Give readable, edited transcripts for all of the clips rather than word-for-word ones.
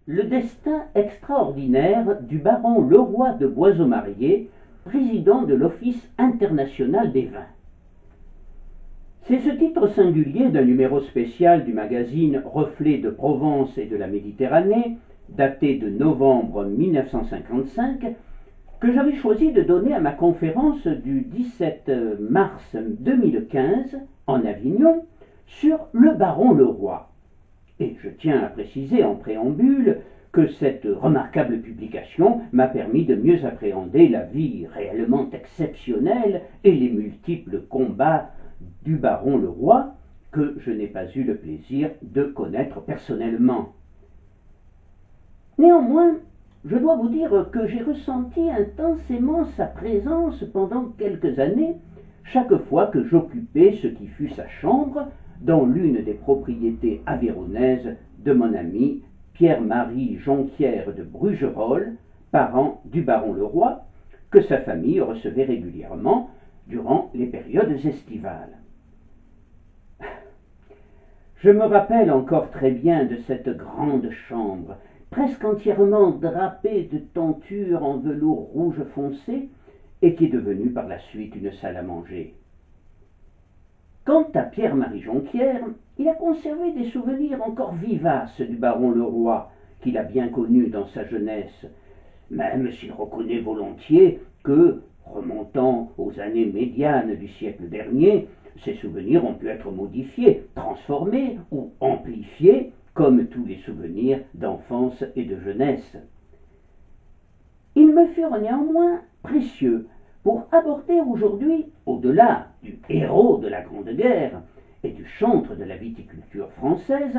Le destin extraordinaire du baron Leroy de Boiseaumarié, président de l'Office international des vins. C'est ce titre singulier d'un numéro spécial du magazine Reflets de Provence et de la Méditerranée, daté de novembre 1955, que j'avais choisi de donner à ma conférence du 17 mars 2015 en Avignon sur le baron Leroy. Et je tiens à préciser en préambule que cette remarquable publication m'a permis de mieux appréhender la vie réellement exceptionnelle et les multiples combats du baron Leroy que je n'ai pas eu le plaisir de connaître personnellement. Néanmoins, je dois vous dire que j'ai ressenti intensément sa présence pendant quelques années, chaque fois que j'occupais ce qui fut sa chambre dans l'une des propriétés aveyronnaises de mon ami Pierre-Marie Jonquière de Brugerolles, parent du baron Leroy, que sa famille recevait régulièrement durant les périodes estivales. Je me rappelle encore très bien de cette grande chambre, presque entièrement drapée de tentures en velours rouge foncé, et qui est devenue par la suite une salle à manger. Quant à Pierre-Marie Jonquière, il a conservé des souvenirs encore vivaces du baron Leroy, qu'il a bien connu dans sa jeunesse, même s'il reconnaît volontiers que, remontant aux années médianes du siècle dernier, ces souvenirs ont pu être modifiés, transformés ou amplifiés, comme tous les souvenirs d'enfance et de jeunesse. Ils me furent néanmoins précieux pour aborder aujourd'hui, au-delà du héros de la Grande Guerre et du chantre de la viticulture française,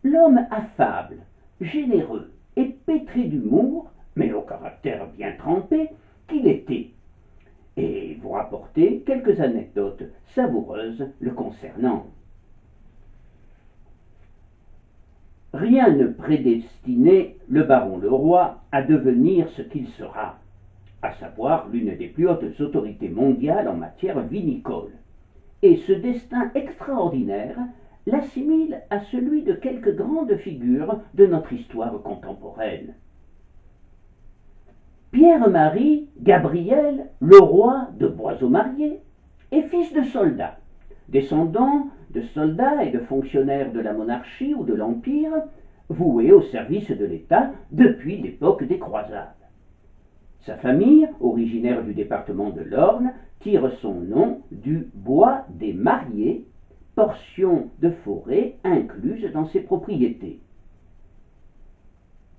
l'homme affable, généreux et pétri d'humour, mais au caractère bien trempé, qu'il était, et vous rapporter quelques anecdotes savoureuses le concernant. Rien ne prédestinait le baron Leroy à devenir ce qu'il sera, à savoir l'une des plus hautes autorités mondiales en matière vinicole. Et ce destin extraordinaire l'assimile à celui de quelques grandes figures de notre histoire contemporaine. Pierre-Marie Gabriel Leroy de Boiseaumarié est fils de soldat, descendant de soldats et de fonctionnaires de la monarchie ou de l'Empire, voués au service de l'État depuis l'époque des croisades. Sa famille, originaire du département de l'Orne, tire son nom du bois des Mariés, portion de forêt incluse dans ses propriétés.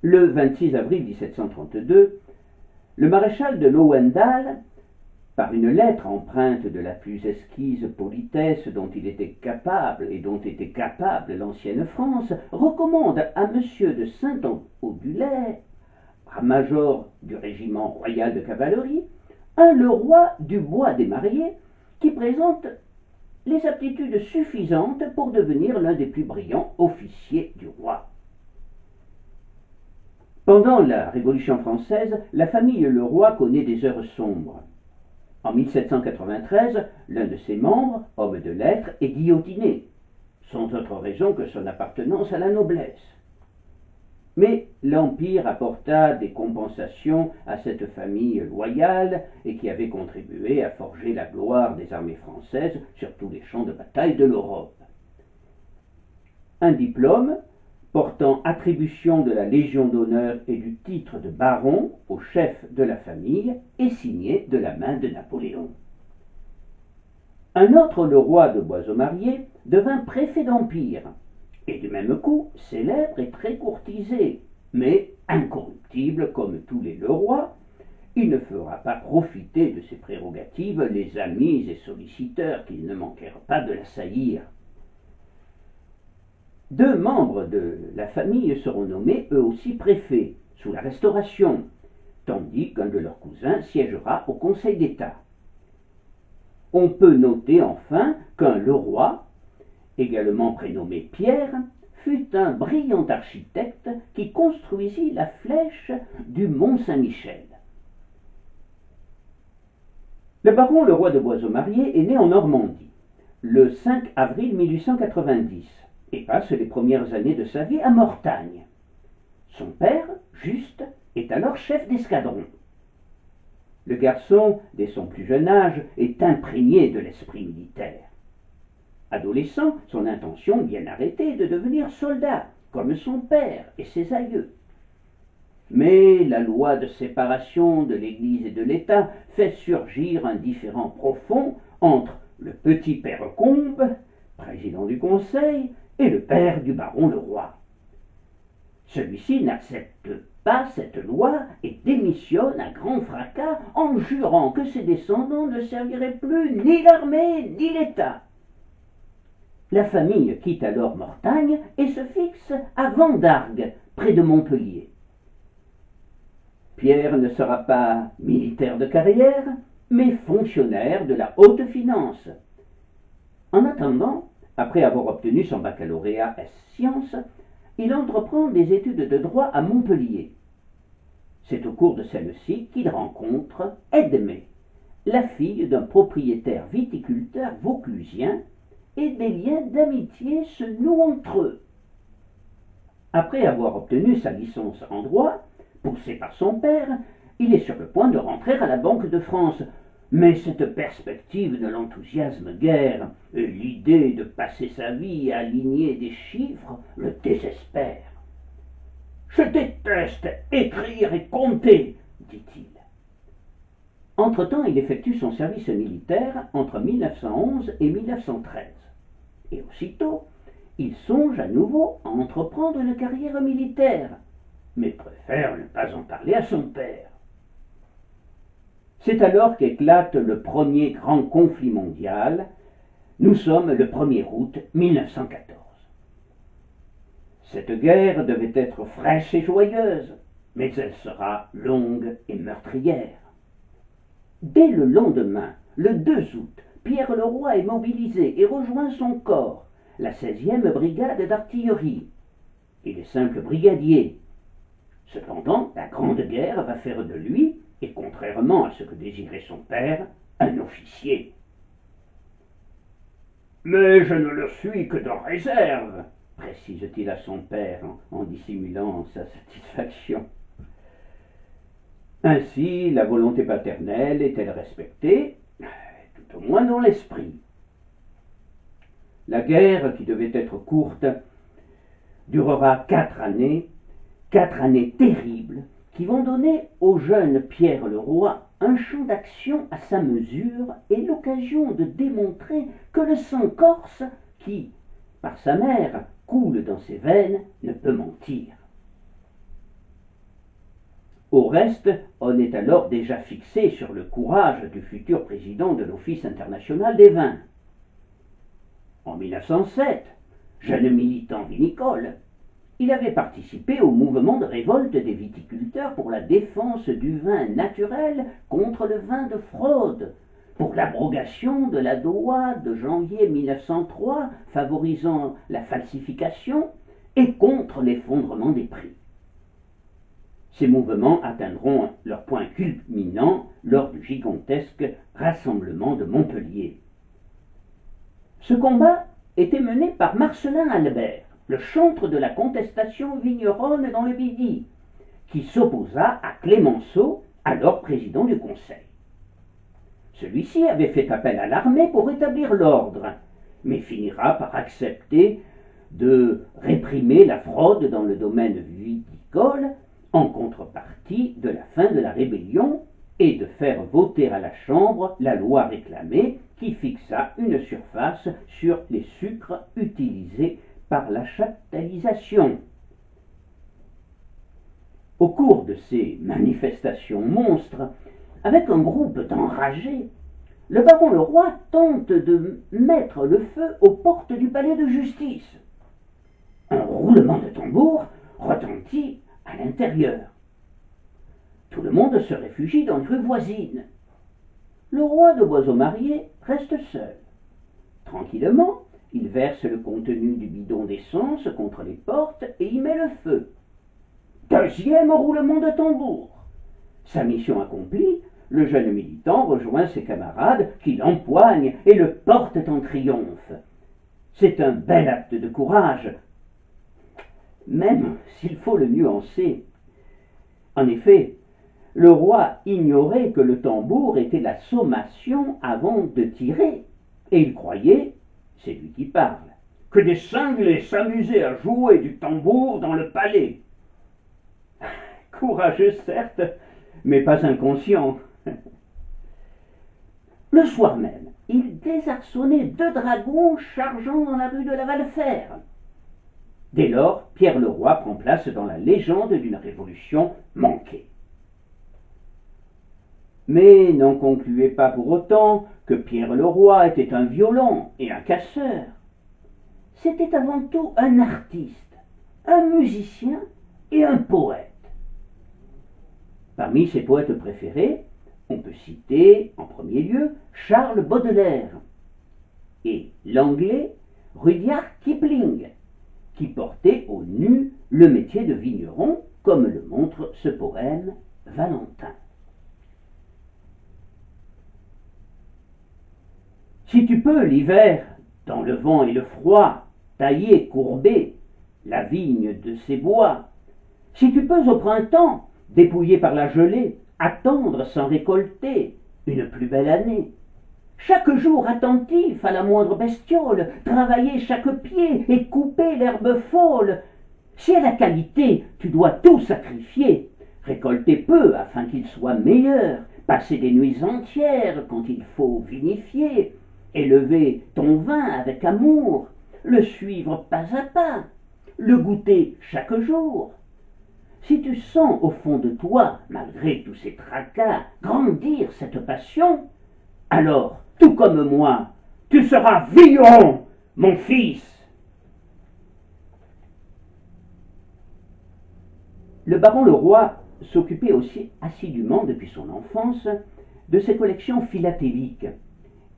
Le 26 avril 1732, le maréchal de Lowendal, par une lettre empreinte de la plus exquise politesse dont il était capable et dont était capable l'ancienne France, recommande à M. de Saint-Audulay, major du régiment royal de cavalerie, un Leroy du bois des Mariés qui présente les aptitudes suffisantes pour devenir l'un des plus brillants officiers du roi. Pendant la Révolution française, la famille Leroy connaît des heures sombres. En 1793, l'un de ses membres, homme de lettres, est guillotiné, sans autre raison que son appartenance à la noblesse. Mais l'Empire apporta des compensations à cette famille loyale et qui avait contribué à forger la gloire des armées françaises sur tous les champs de bataille de l'Europe. Un diplôme portant attribution de la Légion d'honneur et du titre de baron au chef de la famille est signé de la main de Napoléon. Un autre Leroy de Boiseaumarié devint préfet d'Empire, et du même coup célèbre et très courtisé, mais incorruptible comme tous les Leroy, il ne fera pas profiter de ses prérogatives les amis et solliciteurs qui ne manquèrent pas de l'assaillir. 2 membres de la famille seront nommés eux aussi préfets, sous la Restauration, tandis qu'un de leurs cousins siégera au Conseil d'État. On peut noter enfin qu'un Leroy, également prénommé Pierre, fut un brillant architecte qui construisit la flèche du Mont-Saint-Michel. Le baron Leroy de Boiseau-Marié est né en Normandie le 5 avril 1890 et passe les premières années de sa vie à Mortagne. Son père, Juste, est alors chef d'escadron. Le garçon, dès son plus jeune âge, est imprégné de l'esprit militaire. Adolescent, son intention bien arrêtée est de devenir soldat, comme son père et ses aïeux. Mais la loi de séparation de l'Église et de l'État fait surgir un différend profond entre le petit père Combe, président du Conseil, et le père du baron Leroy. Celui-ci n'accepte pas cette loi et démissionne à grand fracas en jurant que ses descendants ne serviraient plus ni l'armée ni l'État. La famille quitte alors Mortagne et se fixe à Vendargues, près de Montpellier. Pierre ne sera pas militaire de carrière, mais fonctionnaire de la haute finance. En attendant, après avoir obtenu son baccalauréat ès sciences, il entreprend des études de droit à Montpellier. C'est au cours de celle-ci qu'il rencontre Edmée, la fille d'un propriétaire viticulteur vauclusien, et des liens d'amitié se nouent entre eux. Après avoir obtenu sa licence en droit, poussé par son père, il est sur le point de rentrer à la Banque de France, mais cette perspective ne l'enthousiasme guère, et l'idée de passer sa vie à aligner des chiffres le désespère. « Je déteste écrire et compter, dit-il. Entre-temps, il effectue son service militaire entre 1911 et 1913. Et aussitôt, il songe à nouveau à entreprendre une carrière militaire, mais préfère ne pas en parler à son père. C'est alors qu'éclate le premier grand conflit mondial. Nous sommes le 1er août 1914. Cette guerre devait être fraîche et joyeuse, mais elle sera longue et meurtrière. Dès le lendemain, le 2 août, Pierre Leroy est mobilisé et rejoint son corps, la 16e brigade d'artillerie. Il est simple brigadier. Cependant, la Grande Guerre va faire de lui, et contrairement à ce que désirait son père, un officier. « Mais je ne le suis que de réserve, précise-t-il à son père en dissimulant sa satisfaction. Ainsi, la volonté paternelle est-elle respectée, tout au moins dans l'esprit. La guerre, qui devait être courte, durera 4 années terribles, qui vont donner au jeune Pierre Leroy un champ d'action à sa mesure et l'occasion de démontrer que le sang corse, qui, par sa mère, coule dans ses veines, ne peut mentir. Au reste, on est alors déjà fixé sur le courage du futur président de l'Office international des vins. En 1907, jeune militant vinicole, il avait participé au mouvement de révolte des viticulteurs pour la défense du vin naturel contre le vin de fraude, pour l'abrogation de la loi de janvier 1903 favorisant la falsification et contre l'effondrement des prix. Ces mouvements atteindront leur point culminant lors du gigantesque rassemblement de Montpellier. Ce combat était mené par Marcellin Albert, le chantre de la contestation vigneronne dans le Midi, qui s'opposa à Clémenceau, alors président du Conseil. Celui-ci avait fait appel à l'armée pour rétablir l'ordre, mais finira par accepter de réprimer la fraude dans le domaine viticole en contrepartie de la fin de la rébellion et de faire voter à la Chambre la loi réclamée qui fixa une surface sur les sucres utilisés par la chaptalisation. Au cours de ces manifestations monstres, avec un groupe d'enragés, le baron Leroy tente de mettre le feu aux portes du palais de justice. Un roulement de tambour retentit à l'intérieur. Tout le monde se réfugie dans les rues voisines. Le roi de Boisseau-Marié reste seul. Tranquillement, il verse le contenu du bidon d'essence contre les portes et y met le feu. Deuxième roulement de tambour. Sa mission accomplie, le jeune militant rejoint ses camarades qui l'empoignent et le portent en triomphe. C'est un bel acte de courage, même s'il faut le nuancer. En effet, le roi ignorait que le tambour était la sommation avant de tirer, et il croyait, c'est lui qui parle, que des cinglés s'amusaient à jouer du tambour dans le palais. Courageux certes, mais pas inconscient. Le soir même, il désarçonnait 2 dragons chargeant dans la rue de la Valfère. Dès lors, Pierre le Roi prend place dans la légende d'une révolution manquée. Mais n'en concluez pas pour autant que Pierre le Roi était un violent et un casseur. C'était avant tout un artiste, un musicien et un poète. Parmi ses poètes préférés, on peut citer en premier lieu Charles Baudelaire et l'anglais Rudyard Kipling, qui portait au nu le métier de vigneron, comme le montre ce poème Valentin. Si tu peux, l'hiver, dans le vent et le froid, tailler, courber la vigne de ses bois, si tu peux au printemps, dépouillé par la gelée, attendre sans récolter une plus belle année, chaque jour attentif à la moindre bestiole, travailler chaque pied et couper l'herbe folle, si à la qualité tu dois tout sacrifier, récolter peu afin qu'il soit meilleur, passer des nuits entières quand il faut vinifier, élever ton vin avec amour, le suivre pas à pas, le goûter chaque jour. Si tu sens au fond de toi, malgré tous ces tracas, grandir cette passion, alors, tout comme moi, tu seras vigneron, mon fils. Le baron Leroy s'occupait aussi assidûment depuis son enfance de ses collections philatéliques,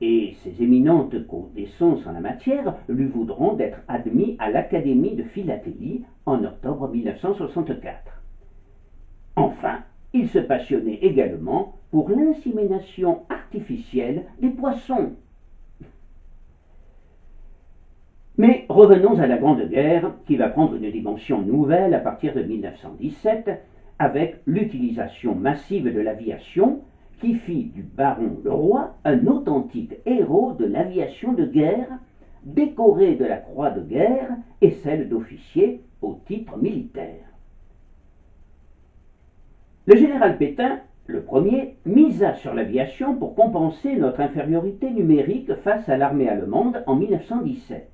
et ses éminentes connaissances en la matière lui voudront d'être admis à l'Académie de philatélie en octobre 1964. Enfin, il se passionnait également pour l'insémination artificielle des poissons. Mais revenons à la Grande Guerre, qui va prendre une dimension nouvelle à partir de 1917, avec l'utilisation massive de l'aviation, qui fit du baron Leroy un authentique héros de l'aviation de guerre, décoré de la Croix de guerre et celle d'officier au titre militaire. Le général Pétain, le premier, misa sur l'aviation pour compenser notre infériorité numérique face à l'armée allemande en 1917.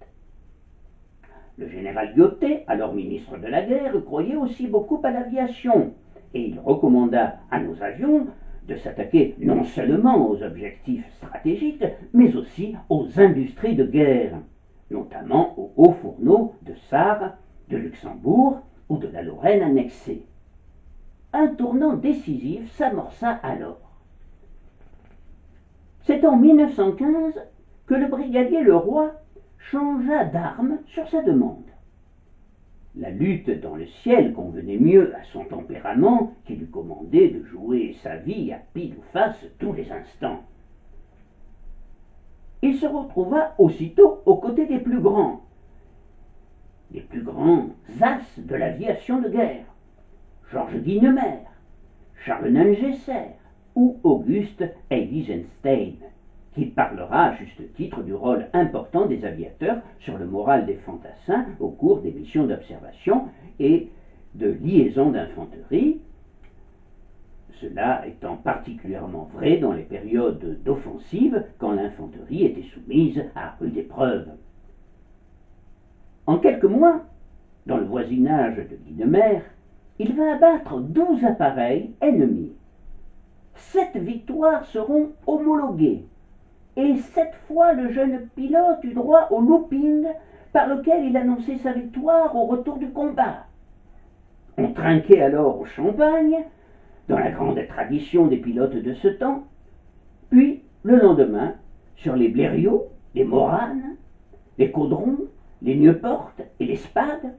Le général Guiotet, alors ministre de la Guerre, croyait aussi beaucoup à l'aviation, et il recommanda à nos avions de s'attaquer non seulement aux objectifs stratégiques, mais aussi aux industries de guerre, notamment aux hauts fourneaux de Sarre, de Luxembourg ou de la Lorraine annexée. Un tournant décisif s'amorça alors. C'est en 1915 que le brigadier Leroy changea d'arme sur sa demande. La lutte dans le ciel convenait mieux à son tempérament qui lui commandait de jouer sa vie à pile ou face tous les instants. Il se retrouva aussitôt aux côtés des plus grands as de l'aviation de guerre, Georges Guynemer, Charles Nengesser ou Auguste Eisenstein, qui parlera à juste titre du rôle important des aviateurs sur le moral des fantassins au cours des missions d'observation et de liaison d'infanterie, cela étant particulièrement vrai dans les périodes d'offensive quand l'infanterie était soumise à rude épreuve. En quelques mois, dans le voisinage de Guynemer, il va abattre 12 appareils ennemis. 7 victoires seront homologuées. Et 7 fois le jeune pilote eut droit au looping par lequel il annonçait sa victoire au retour du combat. On trinquait alors au champagne, dans la grande tradition des pilotes de ce temps, puis le lendemain, sur les Blériot, les Morane, les Caudron, les Nieuport et les Spade,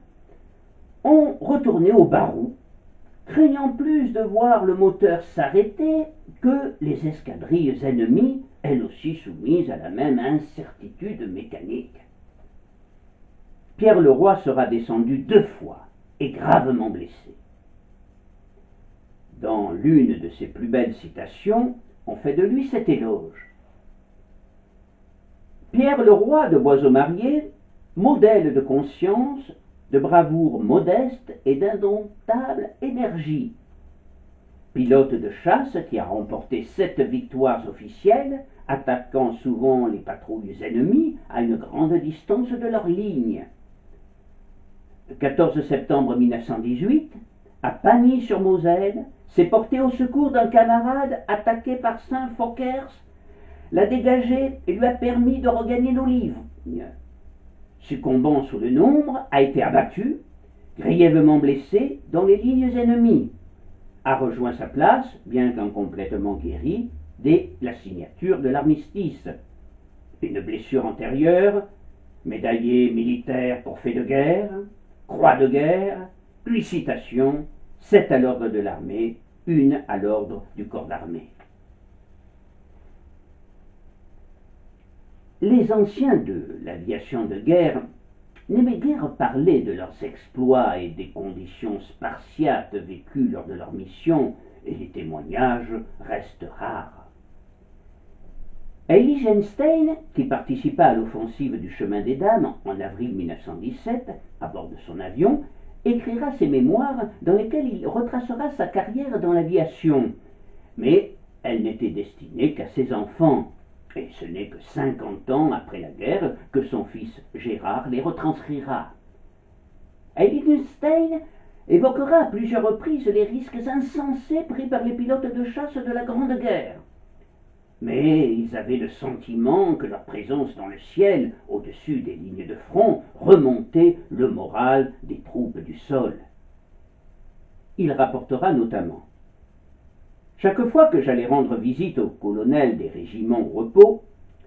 on retournait au Barou, craignant plus de voir le moteur s'arrêter que les escadrilles ennemies, elles aussi soumises à la même incertitude mécanique. Pierre Leroy sera descendu 2 fois et gravement blessé. Dans l'une de ses plus belles citations, on fait de lui cet éloge. Pierre Leroy de Boiseau-Marié, modèle de conscience, de bravoure modeste et d'indomptable énergie. Pilote de chasse qui a remporté 7 victoires officielles, attaquant souvent les patrouilles ennemies à une grande distance de leur ligne. Le 14 septembre 1918, à Pagny-sur-Moselle, s'est porté au secours d'un camarade attaqué par Saint-Fockers, l'a dégagé et lui a permis de regagner nos livres. Succombant sous le nombre, a été abattu, grièvement blessé dans les lignes ennemies, a rejoint sa place, bien qu'incomplètement guéri, dès la signature de l'armistice. Une blessure antérieure, médaillé militaire pour fait de guerre, croix de guerre, 8 citations, 7 à l'ordre de l'armée, 1 à l'ordre du corps d'armée. Les anciens de l'aviation de guerre n'aimaient guère parler de leurs exploits et des conditions spartiates vécues lors de leur mission, et les témoignages restent rares. Elie Genstein, qui participa à l'offensive du Chemin des Dames en avril 1917, à bord de son avion, écrira ses mémoires dans lesquels il retracera sa carrière dans l'aviation. Mais elle n'était destinée qu'à ses enfants, et ce n'est que 50 ans après la guerre que son fils Gérard les retranscrira. Elie Genstein évoquera à plusieurs reprises les risques insensés pris par les pilotes de chasse de la Grande Guerre. Mais ils avaient le sentiment que leur présence dans le ciel, au-dessus des lignes de front, remontait le moral des troupes du sol. Il rapportera notamment: chaque fois que j'allais rendre visite au colonel des régiments au repos,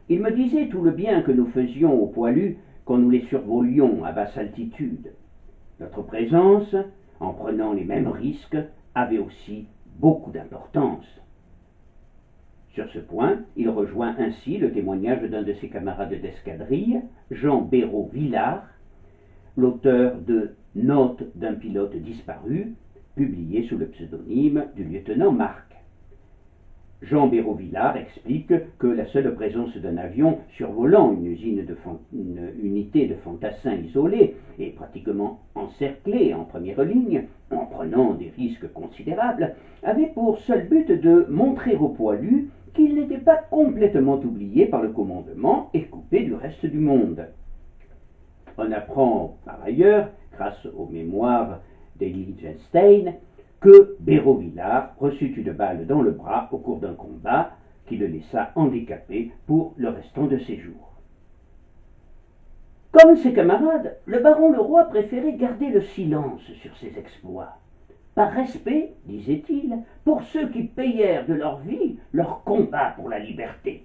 il me disait tout le bien que nous faisions aux poilus quand nous les survolions à basse altitude. Notre présence, en prenant les mêmes risques, avait aussi beaucoup d'importance. Sur ce point, il rejoint ainsi le témoignage d'un de ses camarades d'escadrille, Jean Béraud-Villard, l'auteur de Notes d'un pilote disparu, publié sous le pseudonyme du lieutenant Marc. Jean Béraud-Villard explique que la seule présence d'un avion survolant une unité de fantassins isolée et pratiquement encerclée en première ligne, en prenant des risques considérables, avait pour seul but de montrer aux poilus qu'il n'était pas complètement oublié par le commandement et coupé du reste du monde. On apprend par ailleurs, grâce aux mémoires d'Elie Genstein, que Béraud-Villard reçut une balle dans le bras au cours d'un combat qui le laissa handicapé pour le restant de ses jours. Comme ses camarades, le baron Leroy préférait garder le silence sur ses exploits, par respect, disait-il, pour ceux qui payèrent de leur vie leur combat pour la liberté.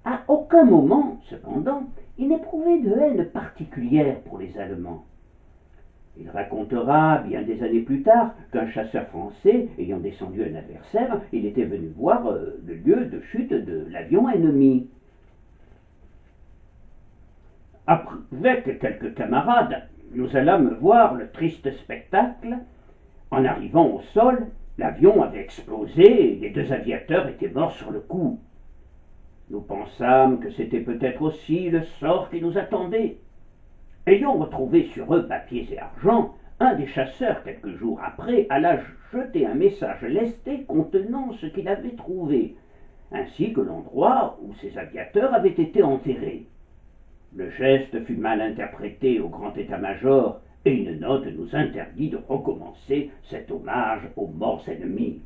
À aucun moment, cependant, il n'éprouvait de haine particulière pour les Allemands. Il racontera, bien des années plus tard, qu'un chasseur français, ayant descendu un adversaire, il était venu voir le lieu de chute de l'avion ennemi. Avec quelques camarades, nous allâmes voir le triste spectacle. En arrivant au sol, l'avion avait explosé et les 2 aviateurs étaient morts sur le coup. Nous pensâmes que c'était peut-être aussi le sort qui nous attendait. Ayant retrouvé sur eux papiers et argent, un des chasseurs, quelques jours après, alla jeter un message lesté contenant ce qu'il avait trouvé, ainsi que l'endroit où ces aviateurs avaient été enterrés. Le geste fut mal interprété au grand état-major et une note nous interdit de recommencer cet hommage aux morts ennemis.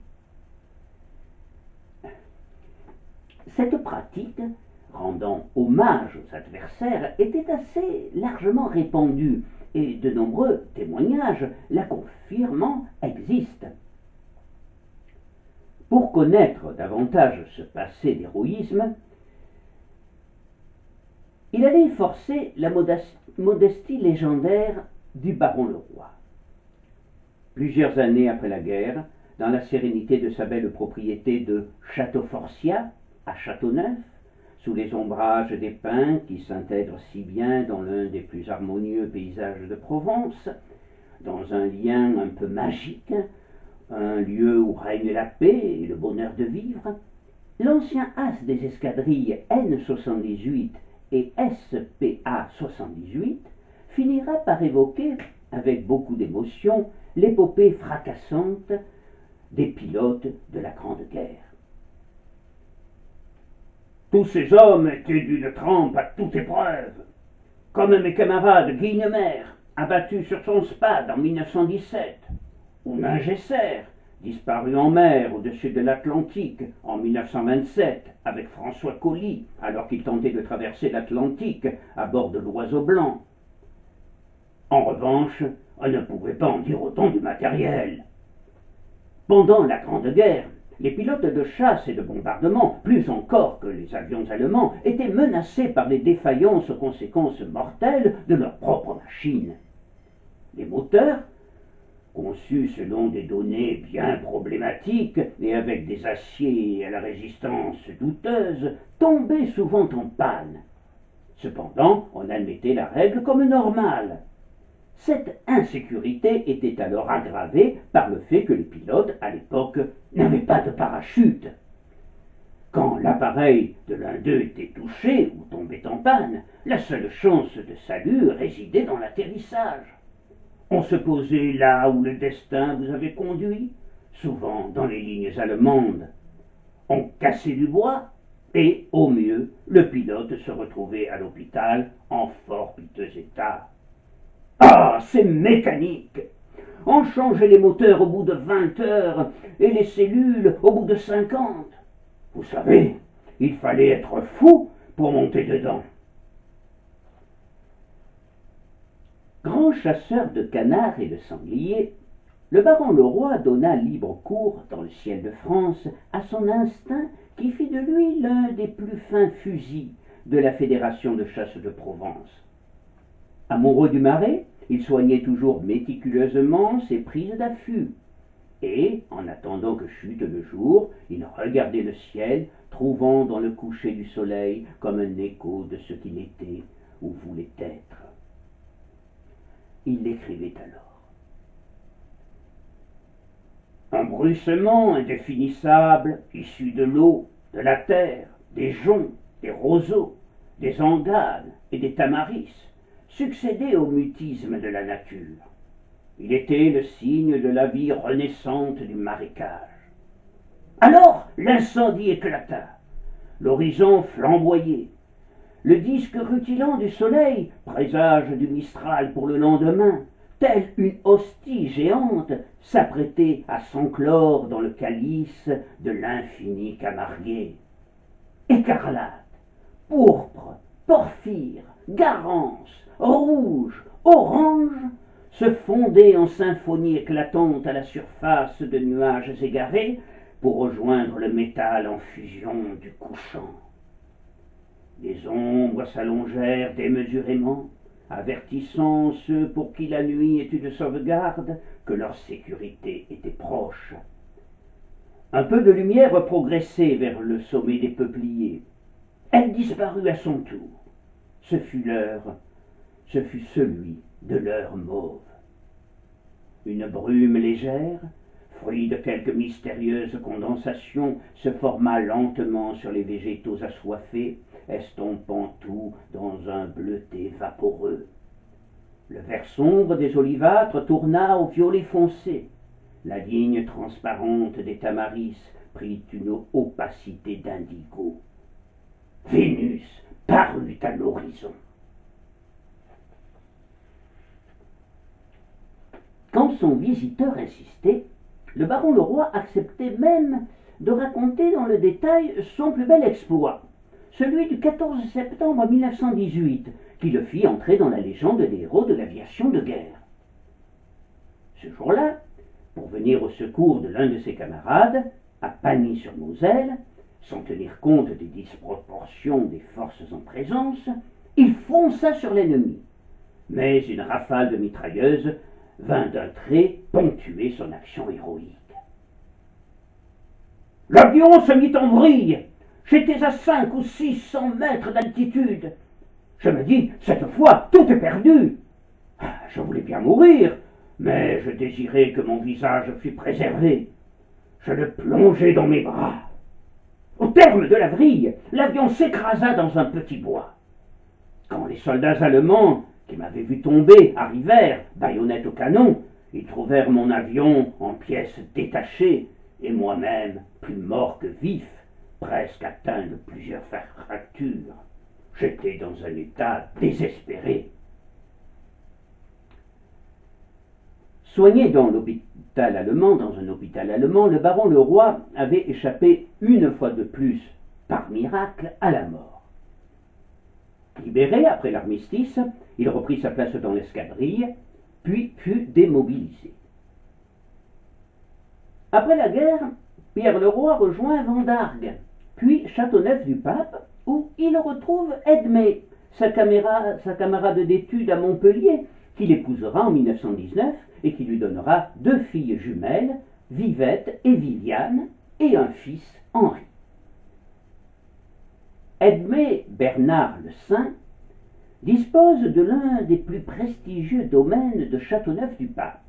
Cette pratique, rendant hommage aux adversaires, était assez largement répandue, et de nombreux témoignages la confirmant existent. Pour connaître davantage ce passé d'héroïsme, il allait forcer la modestie légendaire du baron Leroy. Plusieurs années après la guerre, dans la sérénité de sa belle propriété de Château-Forciat, à Châteauneuf, sous les ombrages des pins qui s'intègrent si bien dans l'un des plus harmonieux paysages de Provence, dans un lien un peu magique, un lieu où règne la paix et le bonheur de vivre, l'ancien as des escadrilles N78 et SPA 78 finira par évoquer, avec beaucoup d'émotion, l'épopée fracassante des pilotes de la Grande Guerre. Tous ces hommes étaient d'une trempe à toute épreuve, comme mes camarades Guillemer, abattu sur son spad en 1917, ou Ningesser, disparu en mer au-dessus de l'Atlantique en 1927 avec François Colly, alors qu'il tentait de traverser l'Atlantique à bord de l'Oiseau Blanc. En revanche, on ne pouvait pas en dire autant du matériel. Pendant la Grande Guerre, les pilotes de chasse et de bombardement, plus encore que les avions allemands, étaient menacés par les défaillances aux conséquences mortelles de leurs propres machines. Les moteurs, conçus selon des données bien problématiques et avec des aciers à la résistance douteuse, tombaient souvent en panne. Cependant, on admettait la règle comme normale. Cette insécurité était alors aggravée par le fait que les pilotes, à l'époque, n'avaient pas de parachute. Quand l'appareil de l'un d'eux était touché ou tombait en panne, la seule chance de salut résidait dans l'atterrissage. On se posait là où le destin vous avait conduit, souvent dans les lignes allemandes. On cassait du bois et, au mieux, le pilote se retrouvait à l'hôpital en fort piteux état. Ah, c'est mécanique! On changeait les moteurs au bout de 20 heures et les cellules au bout de 50. Vous savez, il fallait être fou pour monter dedans. Grand chasseur de canards et de sangliers, le baron Leroy donna libre cours dans le ciel de France à son instinct qui fit de lui l'un des plus fins fusils de la Fédération de chasse de Provence. Amoureux du marais, il soignait toujours méticuleusement ses prises d'affût, et, en attendant que chute le jour, il regardait le ciel, trouvant dans le coucher du soleil comme un écho de ce qu'il était ou voulait être. Il l'écrivait alors. Un bruissement indéfinissable, issu de l'eau, de la terre, des joncs, des roseaux, des anganes et des tamaris, succédait au mutisme de la nature. Il était le signe de la vie renaissante du marécage. Alors l'incendie éclata. L'horizon flamboyait. Le disque rutilant du soleil, présage du Mistral pour le lendemain, telle une hostie géante, s'apprêtait à s'enclore dans le calice de l'infini Camarguais. Écarlate, pourpre, porphyre, garance, rouge, orange, se fondaient en symphonie éclatante à la surface de nuages égarés pour rejoindre le métal en fusion du couchant. Les ombres s'allongèrent démesurément, avertissant ceux pour qui la nuit est une sauvegarde que leur sécurité était proche. Un peu de lumière progressait vers le sommet des peupliers. Elle disparut à son tour. Ce fut celui de l'heure mauve. Une brume légère, fruit de quelque mystérieuse condensation, se forma lentement sur les végétaux assoiffés, estompant tout dans un bleuté vaporeux. Le vert sombre des olivâtres tourna au violet foncé. La ligne transparente des tamaris prit une opacité d'indigo. Vénus parut à l'horizon. Quand son visiteur insistait, le baron Leroy acceptait même de raconter dans le détail son plus bel exploit, celui du 14 septembre 1918, qui le fit entrer dans la légende des héros de l'aviation de guerre. Ce jour-là, pour venir au secours de l'un de ses camarades, à Pagny-sur-Moselle, sans tenir compte des disproportions des forces en présence, il fonça sur l'ennemi. Mais une rafale de mitrailleuses vint d'un trait ponctuer son action héroïque. L'avion se mit en vrille. J'étais à 500 ou 600 mètres d'altitude. Je me dis, cette fois, tout est perdu. Je voulais bien mourir, mais je désirais que mon visage fût préservé. Je le plongeai dans mes bras. Au terme de la vrille, l'avion s'écrasa dans un petit bois. Quand les soldats allemands, qui m'avaient vu tomber, arrivèrent, baïonnette au canon, ils trouvèrent mon avion en pièces détachées, et moi-même plus mort que vif, presque atteint de plusieurs fractures. J'étais dans un état désespéré. Soigné dans un hôpital allemand, le baron Leroy avait échappé une fois de plus, par miracle, à la mort. Libéré après l'armistice, il reprit sa place dans l'escadrille, puis fut démobilisé. Après la guerre, Pierre Leroy rejoint Vendargues, puis Châteauneuf-du-Pape, où il retrouve Edmé, sa camarade d'études à Montpellier, qu'il épousera en 1919 et qui lui donnera 2 filles jumelles, Vivette et Viviane, et un fils, Henri. Edmé Bernard le Saint dispose de l'un des plus prestigieux domaines de Châteauneuf-du-Pape,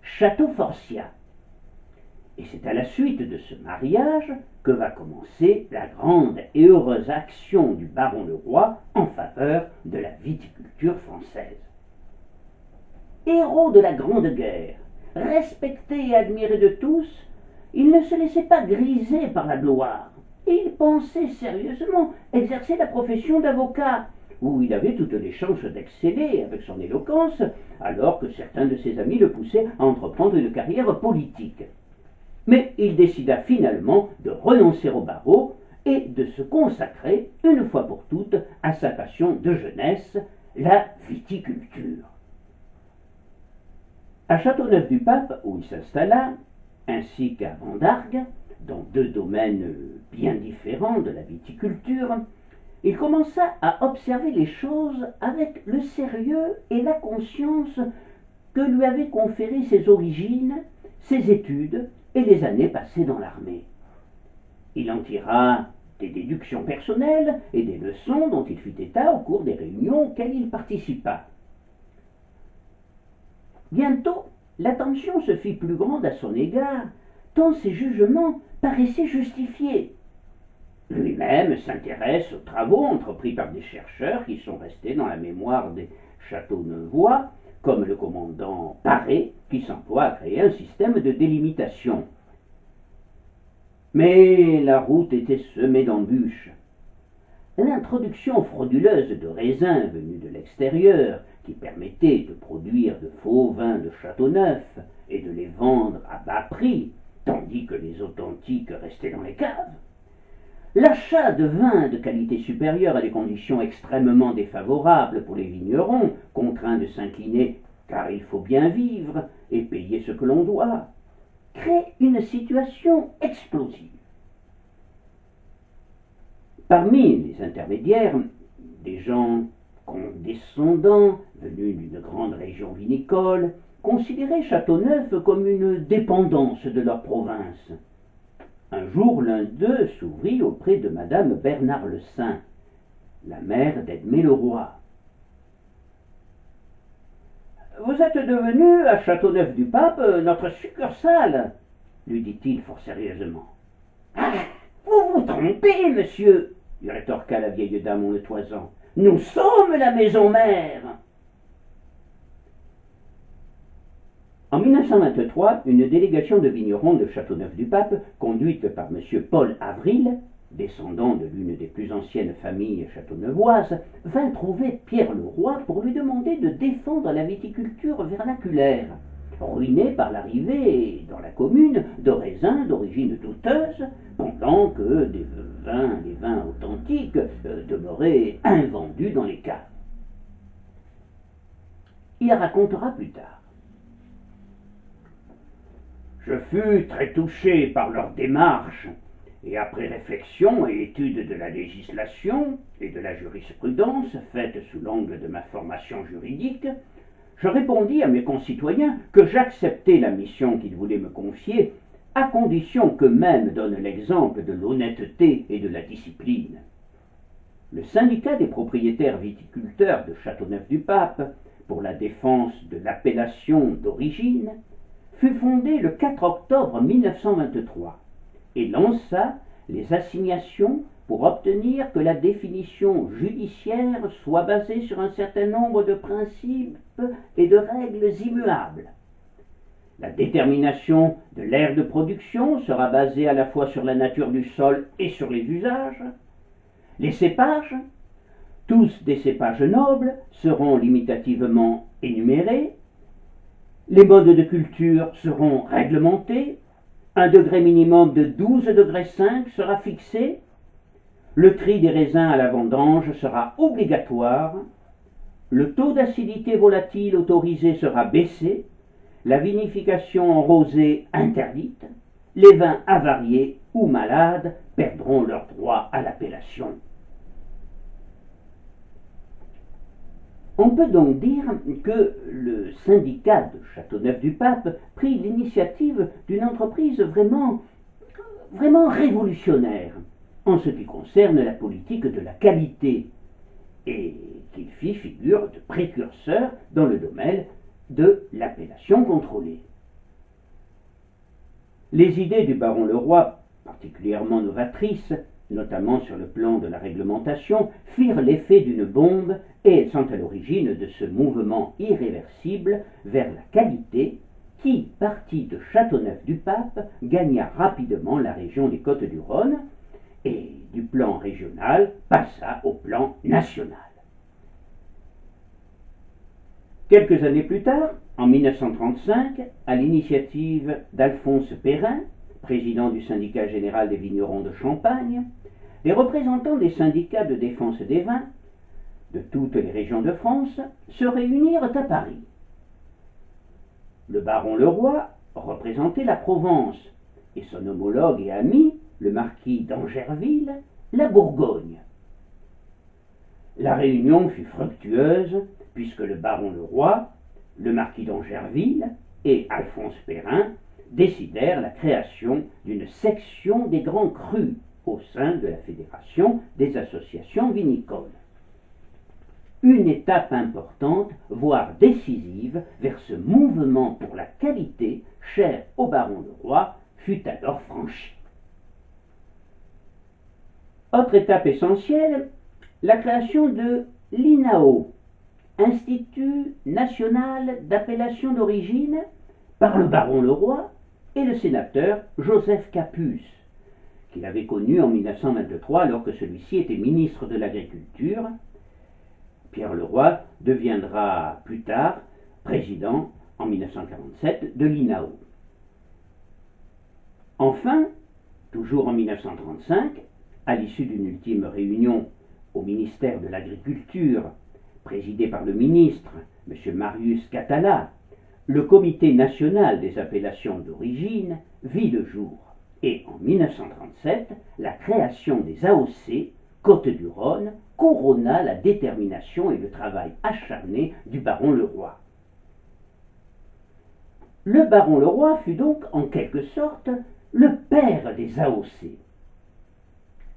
Château Forcia. Et c'est à la suite de ce mariage que va commencer la grande et heureuse action du baron Leroy en faveur de la viticulture française. Héros de la Grande Guerre, respecté et admiré de tous, il ne se laissait pas griser par la gloire, et il pensait sérieusement exercer la profession d'avocat, où il avait toutes les chances d'exceller avec son éloquence, alors que certains de ses amis le poussaient à entreprendre une carrière politique. Mais il décida finalement de renoncer au barreau et de se consacrer, une fois pour toutes, à sa passion de jeunesse, la viticulture. À Châteauneuf-du-Pape, où il s'installa, ainsi qu'à Vendargues, dans 2 domaines bien différents de la viticulture, il commença à observer les choses avec le sérieux et la conscience que lui avaient conféré ses origines, ses études et les années passées dans l'armée. Il en tira des déductions personnelles et des leçons dont il fit état au cours des réunions auxquelles il participa. Bientôt, l'attention se fit plus grande à son égard, tant ses jugements paraissaient justifiés. Lui-même s'intéresse aux travaux entrepris par des chercheurs qui sont restés dans la mémoire des Châteauneuvois, comme le commandant Paré, qui s'emploie à créer un système de délimitation. Mais la route était semée d'embûches. L'introduction frauduleuse de raisins venus de l'extérieur, qui permettait de produire de faux vins de Châteauneuf et de les vendre à bas prix, tandis que les authentiques restaient dans les caves. L'achat de vins de qualité supérieure à des conditions extrêmement défavorables pour les vignerons, contraints de s'incliner car il faut bien vivre et payer ce que l'on doit, crée une situation explosive. Parmi les intermédiaires, des gens condescendants, venus d'une grande région vinicole, considéraient Châteauneuf comme une dépendance de leur province. Un jour, l'un d'eux s'ouvrit auprès de madame Bernard le Saint, la mère d'Edmé Leroy. « Vous êtes devenu à Châteauneuf-du-Pape notre succursale, lui dit-il fort sérieusement. « Ah, vous vous trompez, monsieur, lui rétorqua la vieille dame en le toisant. Nous sommes la maison mère. En 1923, une délégation de vignerons de Châteauneuf-du-Pape, conduite par M. Paul Avril, descendant de l'une des plus anciennes familles châteaunevoises, vint trouver Pierre Leroy pour lui demander de défendre la viticulture vernaculaire, ruinés par l'arrivée dans la commune de raisins d'origine douteuse, pendant que les vins authentiques demeuraient invendus dans les caves. Il racontera plus tard: Je fus très touché par leur démarche, et après réflexion et étude de la législation et de la jurisprudence faite sous l'angle de ma formation juridique, je répondis à mes concitoyens que j'acceptais la mission qu'ils voulaient me confier, à condition qu'eux-mêmes donnent l'exemple de l'honnêteté et de la discipline. Le syndicat des propriétaires viticulteurs de Châteauneuf-du-Pape, pour la défense de l'appellation d'origine, fut fondé le 4 octobre 1923 et lança les assignations pour obtenir que la définition judiciaire soit basée sur un certain nombre de principes et de règles immuables. La détermination de l'aire de production sera basée à la fois sur la nature du sol et sur les usages. Les cépages, tous des cépages nobles, seront limitativement énumérés. Les modes de culture seront réglementés. Un degré minimum de 12,5 degrés sera fixé. Le tri des raisins à la vendange sera obligatoire. Le taux d'acidité volatile autorisé sera baissé. La vinification en rosé interdite. Les vins avariés ou malades perdront leur droit à l'appellation. On peut donc dire que le syndicat de Châteauneuf-du-Pape prit l'initiative d'une entreprise vraiment révolutionnaire en ce qui concerne la politique de la qualité, et qu'il fit figure de précurseur dans le domaine de l'appellation contrôlée. Les idées du baron Leroy, particulièrement novatrices, notamment sur le plan de la réglementation, firent l'effet d'une bombe, et elles sont à l'origine de ce mouvement irréversible vers la qualité qui, parti de Châteauneuf-du-Pape, gagna rapidement la région des Côtes-du-Rhône et du plan régional passa au plan national. Quelques années plus tard, en 1935, à l'initiative d'Alphonse Perrin, président du syndicat général des vignerons de Champagne, les représentants des syndicats de défense des vins de toutes les régions de France se réunirent à Paris. Le baron Leroy représentait la Provence et son homologue et ami, le marquis d'Angerville, la Bourgogne. La réunion fut fructueuse puisque le baron Leroy, le marquis d'Angerville et Alphonse Perrin décidèrent la création d'une section des grands crus au sein de la Fédération des associations vinicoles. Une étape importante, voire décisive, vers ce mouvement pour la qualité, cher au baron Leroy, fut alors franchie. Autre étape essentielle, la création de l'INAO, Institut national d'appellation d'origine, par le baron Leroy et le sénateur Joseph Capus, qu'il avait connu en 1923 alors que celui-ci était ministre de l'Agriculture. Pierre Leroy deviendra plus tard président en 1947 de l'INAO. Enfin, toujours en 1935, à l'issue d'une ultime réunion au ministère de l'Agriculture, présidé par le ministre, M. Marius Catala, le Comité national des appellations d'origine vit le jour, et en 1937, la création des AOC, Côtes-du-Rhône, couronna la détermination et le travail acharné du baron Leroy. Le baron Leroy fut donc en quelque sorte le père des AOC,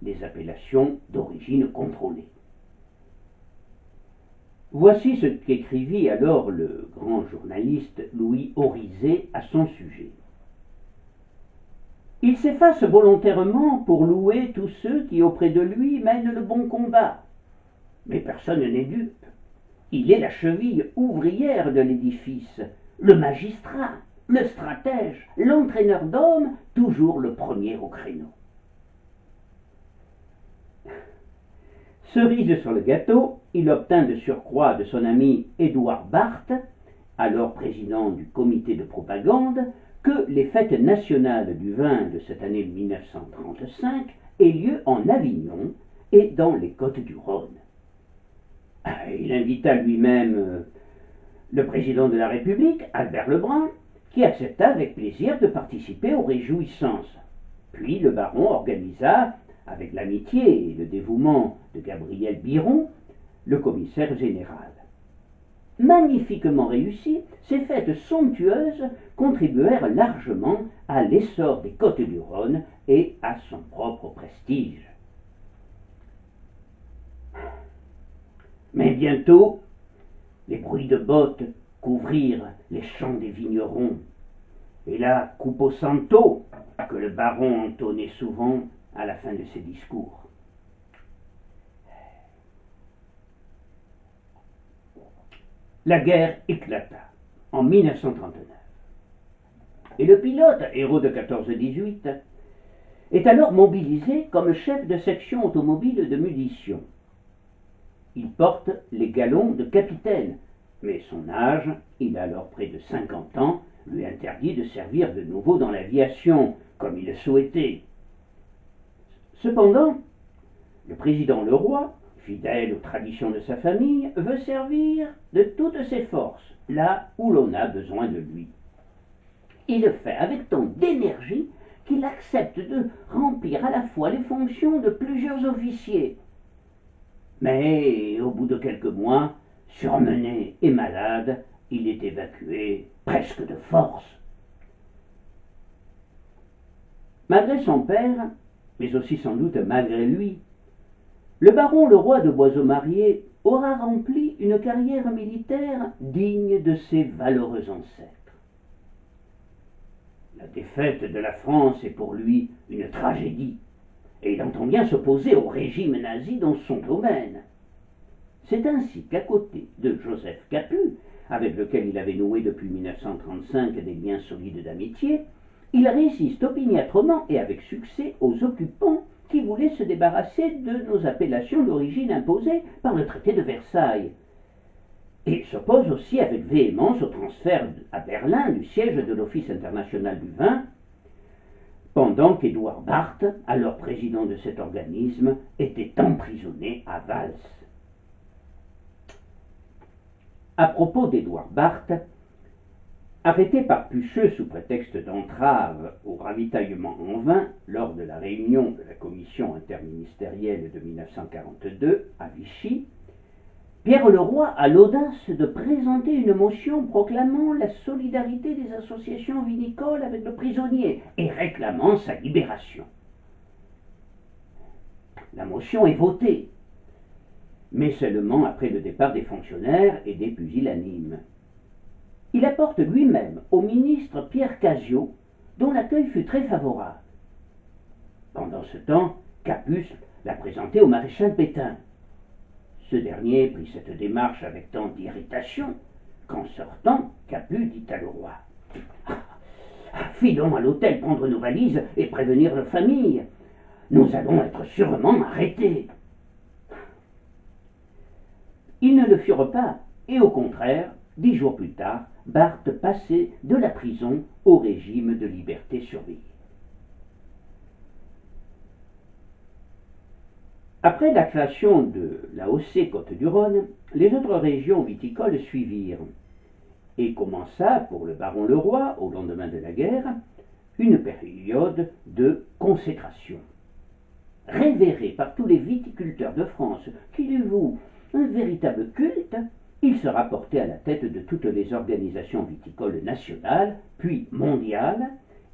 des appellations d'origine contrôlée. Voici ce qu'écrivit alors le grand journaliste Louis Orizet à son sujet. Il s'efface volontairement pour louer tous ceux qui auprès de lui mènent le bon combat. Mais personne n'est dupe. Il est la cheville ouvrière de l'édifice, le magistrat, le stratège, l'entraîneur d'hommes, toujours le premier au créneau. Cerise sur le gâteau, il obtint de surcroît de son ami Édouard Barth alors président du comité de propagande, que les fêtes nationales du vin de cette année 1935 aient lieu en Avignon et dans les Côtes-du-Rhône. Il invita lui-même le président de la République, Albert Lebrun, qui accepta avec plaisir de participer aux réjouissances. Puis le baron organisa, avec l'amitié et le dévouement de Gabriel Biron, le commissaire général. Magnifiquement réussies, ces fêtes somptueuses contribuèrent largement à l'essor des Côtes-du-Rhône et à son propre prestige. Mais bientôt, les bruits de bottes couvrirent les champs des vignerons, et la Cupo Santo, que le baron entonnait souvent à la fin de ses discours. La guerre éclata en 1939. Et le pilote, héros de 14-18, est alors mobilisé comme chef de section automobile de munitions. Il porte les galons de capitaine, mais son âge, il a alors près de 50 ans, lui interdit de servir de nouveau dans l'aviation, comme il le souhaitait. Cependant, le président Leroy, fidèle aux traditions de sa famille, veut servir de toutes ses forces, là où l'on a besoin de lui. Il le fait avec tant d'énergie qu'il accepte de remplir à la fois les fonctions de plusieurs officiers. Mais au bout de quelques mois, surmené et malade, il est évacué presque de force. Malgré son père, mais aussi sans doute malgré lui, le baron Leroy de Boiseau-Marié aura rempli une carrière militaire digne de ses valeureux ancêtres. La défaite de la France est pour lui une tragédie, et il entend bien s'opposer au régime nazi dans son domaine. C'est ainsi qu'à côté de Joseph Capu, avec lequel il avait noué depuis 1935 des liens solides d'amitié, il résiste opiniâtrement et avec succès aux occupants qui voulaient se débarrasser de nos appellations d'origine imposées par le traité de Versailles. Et s'oppose aussi avec véhémence au transfert à Berlin du siège de l'Office international du vin, pendant qu'Édouard Barth, alors président de cet organisme, était emprisonné à Valls. À propos d'Édouard Barth, arrêté par Pucheux sous prétexte d'entrave au ravitaillement en vin lors de la réunion de la commission interministérielle de 1942 à Vichy, Pierre Leroy a l'audace de présenter une motion proclamant la solidarité des associations vinicoles avec le prisonnier et réclamant sa libération. La motion est votée, mais seulement après le départ des fonctionnaires et des pusillanimes. Il apporte lui-même au ministre Pierre Casiaux, dont l'accueil fut très favorable. Pendant ce temps, Capus l'a présenté au maréchal Pétain. Ce dernier prit cette démarche avec tant d'irritation qu'en sortant, Capu dit à Leroy « Filons à l'hôtel prendre nos valises et prévenir nos familles. Nous allons être sûrement arrêtés. » Ils ne le furent pas, et au contraire, 10 jours plus tard, Barth passait de la prison au régime de liberté surveillée. Après la création de l'AOC Côtes-du-Rhône, les autres régions viticoles suivirent, et commença pour le baron Leroy, au lendemain de la guerre, une période de consécration. Révéré par tous les viticulteurs de France qui lui vouent un véritable culte, il sera porté à la tête de toutes les organisations viticoles nationales, puis mondiales,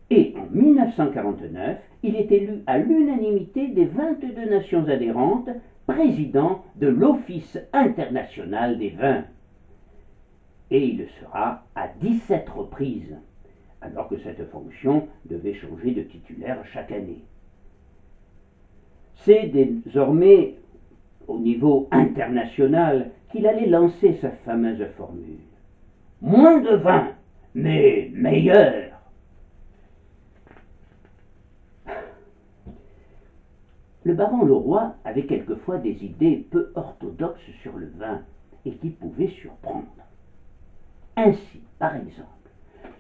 et en 1949, il est élu à l'unanimité des 22 nations adhérentes président de l'Office international des vins. Et il le sera à 17 reprises, alors que cette fonction devait changer de titulaire chaque année. C'est désormais au niveau international qu'il allait lancer sa fameuse formule. Moins de vin, mais meilleur. Le baron Leroy avait quelquefois des idées peu orthodoxes sur le vin et qui pouvaient surprendre. Ainsi, par exemple,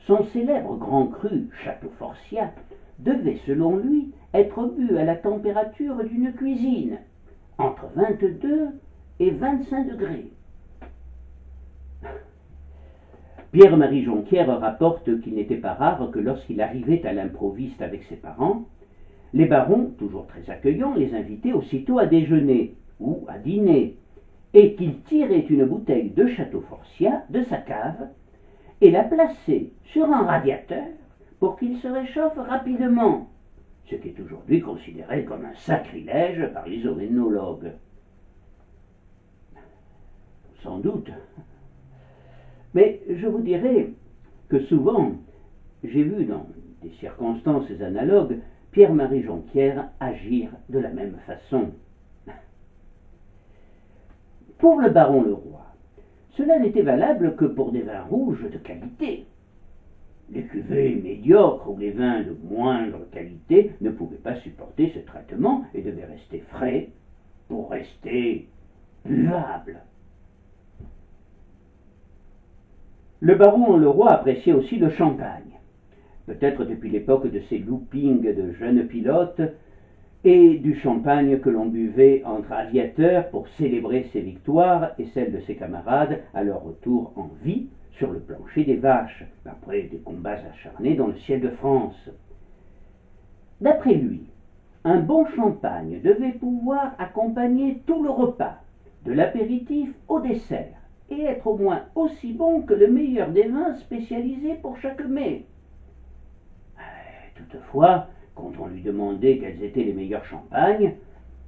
son célèbre grand cru Château Forcia devait, selon lui, être bu à la température d'une cuisine, entre 22 et 25 degrés. Pierre-Marie Jonquière rapporte qu'il n'était pas rare que lorsqu'il arrivait à l'improviste avec ses parents, les barons, toujours très accueillants, les invitaient aussitôt à déjeuner ou à dîner, et qu'il tirait une bouteille de Château Forcia de sa cave et la plaçait sur un radiateur pour qu'il se réchauffe rapidement, ce qui est aujourd'hui considéré comme un sacrilège par les ovénologues. Sans doute. Mais je vous dirais que souvent, j'ai vu dans des circonstances analogues Pierre-Marie Jonquière agir de la même façon. Pour le baron Leroy, cela n'était valable que pour des vins rouges de qualité. Les cuvées médiocres ou les vins de moindre qualité ne pouvaient pas supporter ce traitement et devaient rester frais pour rester buvables. Le baron Leroy appréciait aussi le champagne, peut-être depuis l'époque de ses loopings de jeunes pilotes et du champagne que l'on buvait entre aviateurs pour célébrer ses victoires et celles de ses camarades à leur retour en vie sur le plancher des Vaches, après des combats acharnés dans le ciel de France. D'après lui, un bon champagne devait pouvoir accompagner tout le repas, de l'apéritif au dessert, et être au moins aussi bon que le meilleur des vins spécialisés pour chaque mets. Toutefois, quand on lui demandait quels étaient les meilleurs champagnes,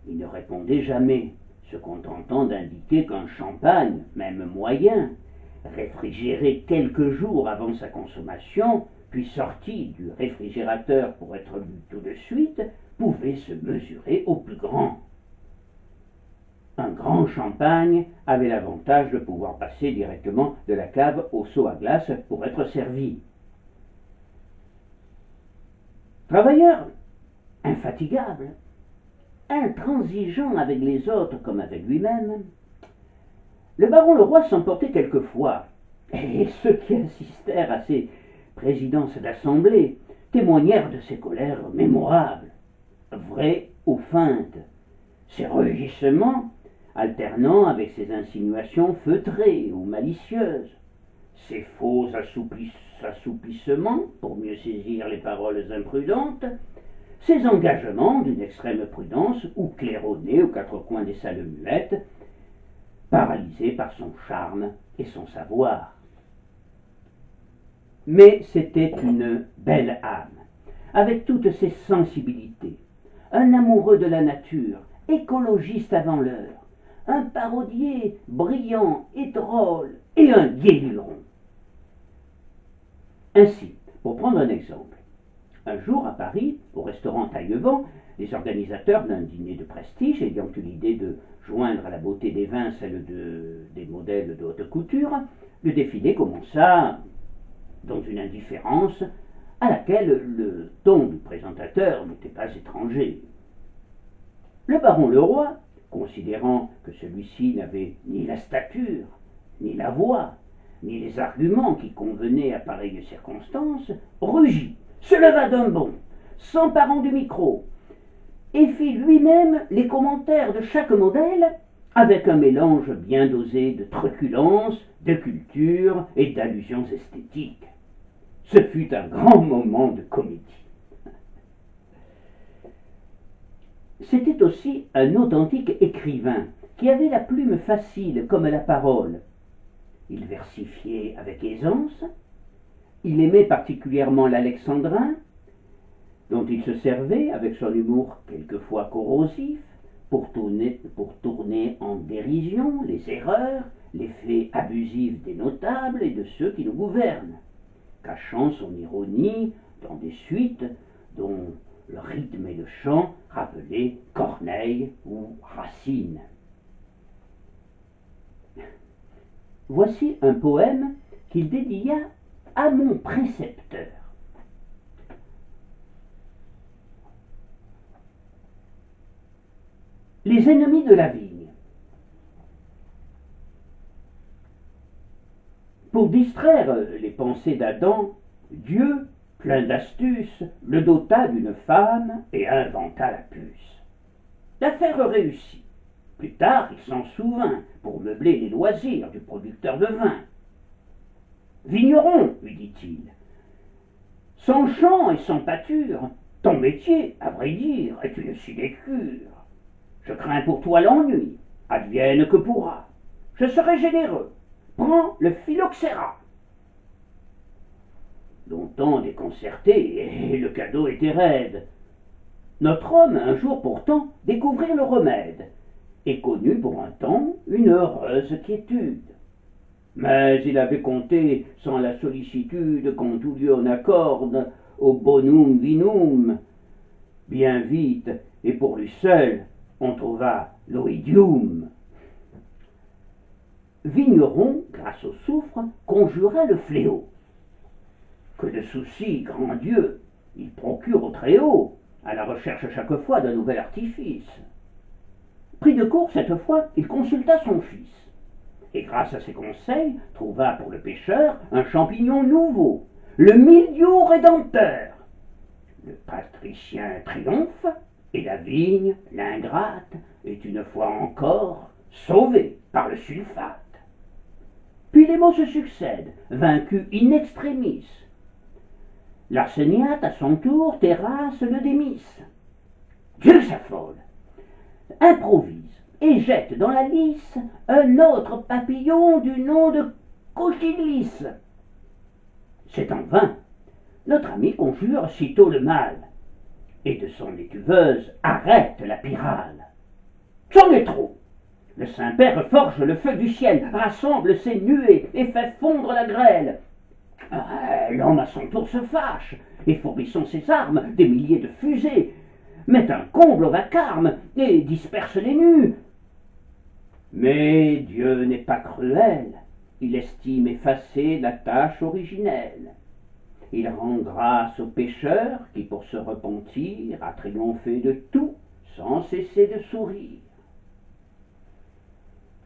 il ne répondait jamais, se contentant d'indiquer qu'un champagne, même moyen, réfrigéré quelques jours avant sa consommation, puis sorti du réfrigérateur pour être bu tout de suite, pouvait se mesurer au plus grand. Un grand champagne avait l'avantage de pouvoir passer directement de la cave au seau à glace pour être servi. Travailleur infatigable, intransigeant avec les autres comme avec lui-même, le baron Leroy s'emportait quelquefois, et ceux qui assistèrent à ses présidences d'assemblée témoignèrent de ses colères mémorables, vraies ou feintes, ses rugissements alternant avec ses insinuations feutrées ou malicieuses, ses faux assoupissements pour mieux saisir les paroles imprudentes, ses engagements d'une extrême prudence ou claironnés aux quatre coins des salles muettes, paralysés par son charme et son savoir. Mais c'était une belle âme, avec toutes ses sensibilités, un amoureux de la nature, écologiste avant l'heure, un parodier brillant et drôle, et un gai luron. Ainsi, pour prendre un exemple, un jour à Paris, au restaurant Taillevent, les organisateurs d'un dîner de prestige ayant eu l'idée de joindre à la beauté des vins celle des modèles de haute couture, le défilé commença dans une indifférence à laquelle le ton du présentateur n'était pas étranger. Le baron Leroy, considérant que celui-ci n'avait ni la stature, ni la voix, ni les arguments qui convenaient à pareille circonstance, rugit, se leva d'un bond, s'emparant du micro, et fit lui-même les commentaires de chaque modèle avec un mélange bien dosé de truculence, de culture et d'allusions esthétiques. Ce fut un grand moment de comédie. C'était aussi un authentique écrivain qui avait la plume facile comme la parole. Il versifiait avec aisance, il aimait particulièrement l'alexandrin, dont il se servait, avec son humour quelquefois corrosif, pour tourner en dérision les erreurs, les faits abusifs des notables et de ceux qui nous gouvernent, cachant son ironie dans des suites dont le rythme et le chant rappelaient Corneille ou Racine. Voici un poème qu'il dédia à mon précepteur. Les ennemis de la vigne. Pour distraire les pensées d'Adam, Dieu, plein d'astuce, le dota d'une femme et inventa la puce. L'affaire réussit. Plus tard, il s'en souvint pour meubler les loisirs du producteur de vin. « Vigneron, lui dit-il, sans champ et sans pâture, ton métier, à vrai dire, est une sinécure. Je crains pour toi l'ennui, advienne que pourra. Je serai généreux. Prends le phylloxéra. » Longtemps déconcerté, et le cadeau était raide. Notre homme, un jour pourtant, découvrit le remède, et connut pour un temps une heureuse quiétude. Mais il avait compté sans la sollicitude qu'on tout lieu en accorde au bonum vinum. Bien vite, et pour lui seul, on trouva l'oïdium. Vigneron, grâce au soufre, conjura le fléau. Que de soucis, grand Dieu, il procure au Très-Haut, à la recherche chaque fois d'un nouvel artifice. Pris de court cette fois, il consulta son fils, et grâce à ses conseils, trouva pour le pêcheur un champignon nouveau, le mildiou rédempteur. Le patricien triomphe, et la vigne, l'ingrate, est une fois encore sauvée par le sulfate. Puis les mots se succèdent, vaincus in extremis. L'arseniate, à son tour, terrasse le démice. Dieu s'affole, improvise et jette dans la lisse un autre papillon du nom de coquillis. C'est en vain. Notre ami conjure sitôt le mal, et de son écuveuse arrête la pyrale. C'en est trop. Le Saint-Père forge le feu du ciel, rassemble ses nuées et fait fondre la grêle. L'homme à son tour se fâche, et fourbissant ses armes, des milliers de fusées, met un comble au vacarme et disperse les nus. Mais Dieu n'est pas cruel, il estime effacer la tâche originelle. Il rend grâce au pécheur qui, pour se repentir, a triomphé de tout sans cesser de sourire.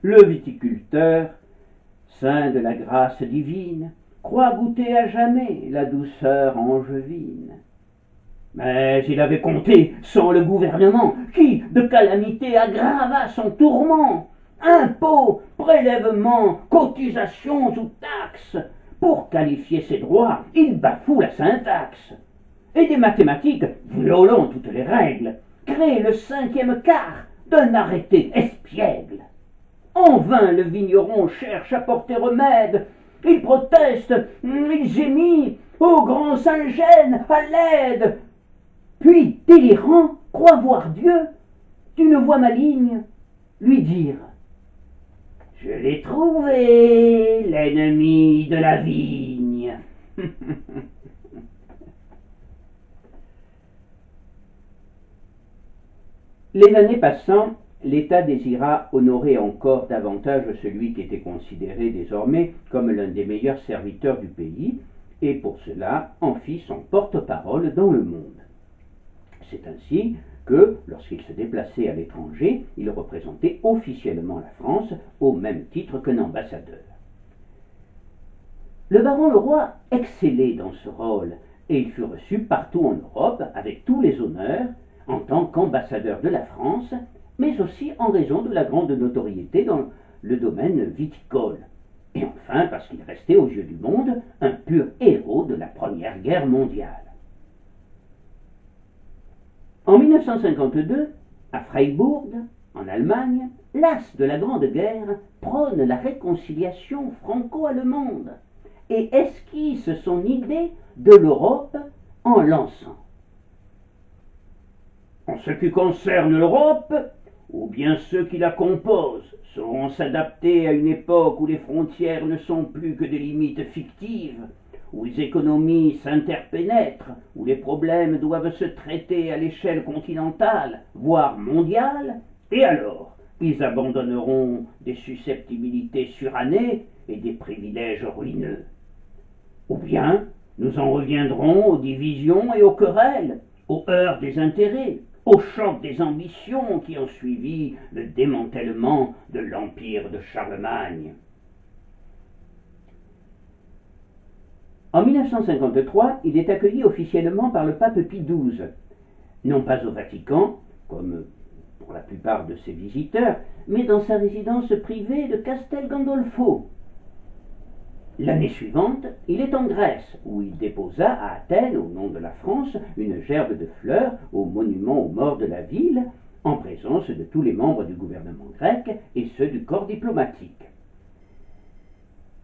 Le viticulteur, saint de la grâce divine, croit goûter à jamais la douceur angevine. Mais il avait compté sans le gouvernement, qui de calamité aggrava son tourment. Impôts, prélèvements, cotisations ou taxes, pour qualifier ses droits, il bafoue la syntaxe. Et des mathématiques, violant toutes les règles, crée le 5e quart d'un arrêté espiègle. En vain le vigneron cherche à porter remède. Il proteste, il gémit, ô grand Saint-Gène, à l'aide. Puis, délirant, croit voir Dieu, d'une voix maligne, lui dire: je l'ai trouvé, l'ennemi de la vigne. Les années passant, l'État désira honorer encore davantage celui qui était considéré désormais comme l'un des meilleurs serviteurs du pays, et pour cela en fit son porte-parole dans le monde. C'est ainsi que, lorsqu'il se déplaçait à l'étranger, il représentait officiellement la France au même titre qu'un ambassadeur. Le baron Leroy excellait dans ce rôle, et il fut reçu partout en Europe avec tous les honneurs en tant qu'ambassadeur de la France, mais aussi en raison de la grande notoriété dans le domaine viticole, et enfin parce qu'il restait aux yeux du monde un pur héros de la Première Guerre mondiale. En 1952, à Freiburg, en Allemagne, l'as de la Grande Guerre prône la réconciliation franco-allemande et esquisse son idée de l'Europe en lançant: en ce qui concerne l'Europe, ou bien ceux qui la composent sauront s'adapter à une époque où les frontières ne sont plus que des limites fictives, où les économies s'interpénètrent, où les problèmes doivent se traiter à l'échelle continentale, voire mondiale, et alors ils abandonneront des susceptibilités surannées et des privilèges ruineux. Ou bien nous en reviendrons aux divisions et aux querelles, aux heurts des intérêts, au choc des ambitions qui ont suivi le démantèlement de l'empire de Charlemagne. En 1953, il est accueilli officiellement par le pape Pie XII, non pas au Vatican, comme pour la plupart de ses visiteurs, mais dans sa résidence privée de Castel Gandolfo. L'année suivante, il est en Grèce, où il déposa à Athènes, au nom de la France, une gerbe de fleurs au monument aux morts de la ville, en présence de tous les membres du gouvernement grec et ceux du corps diplomatique.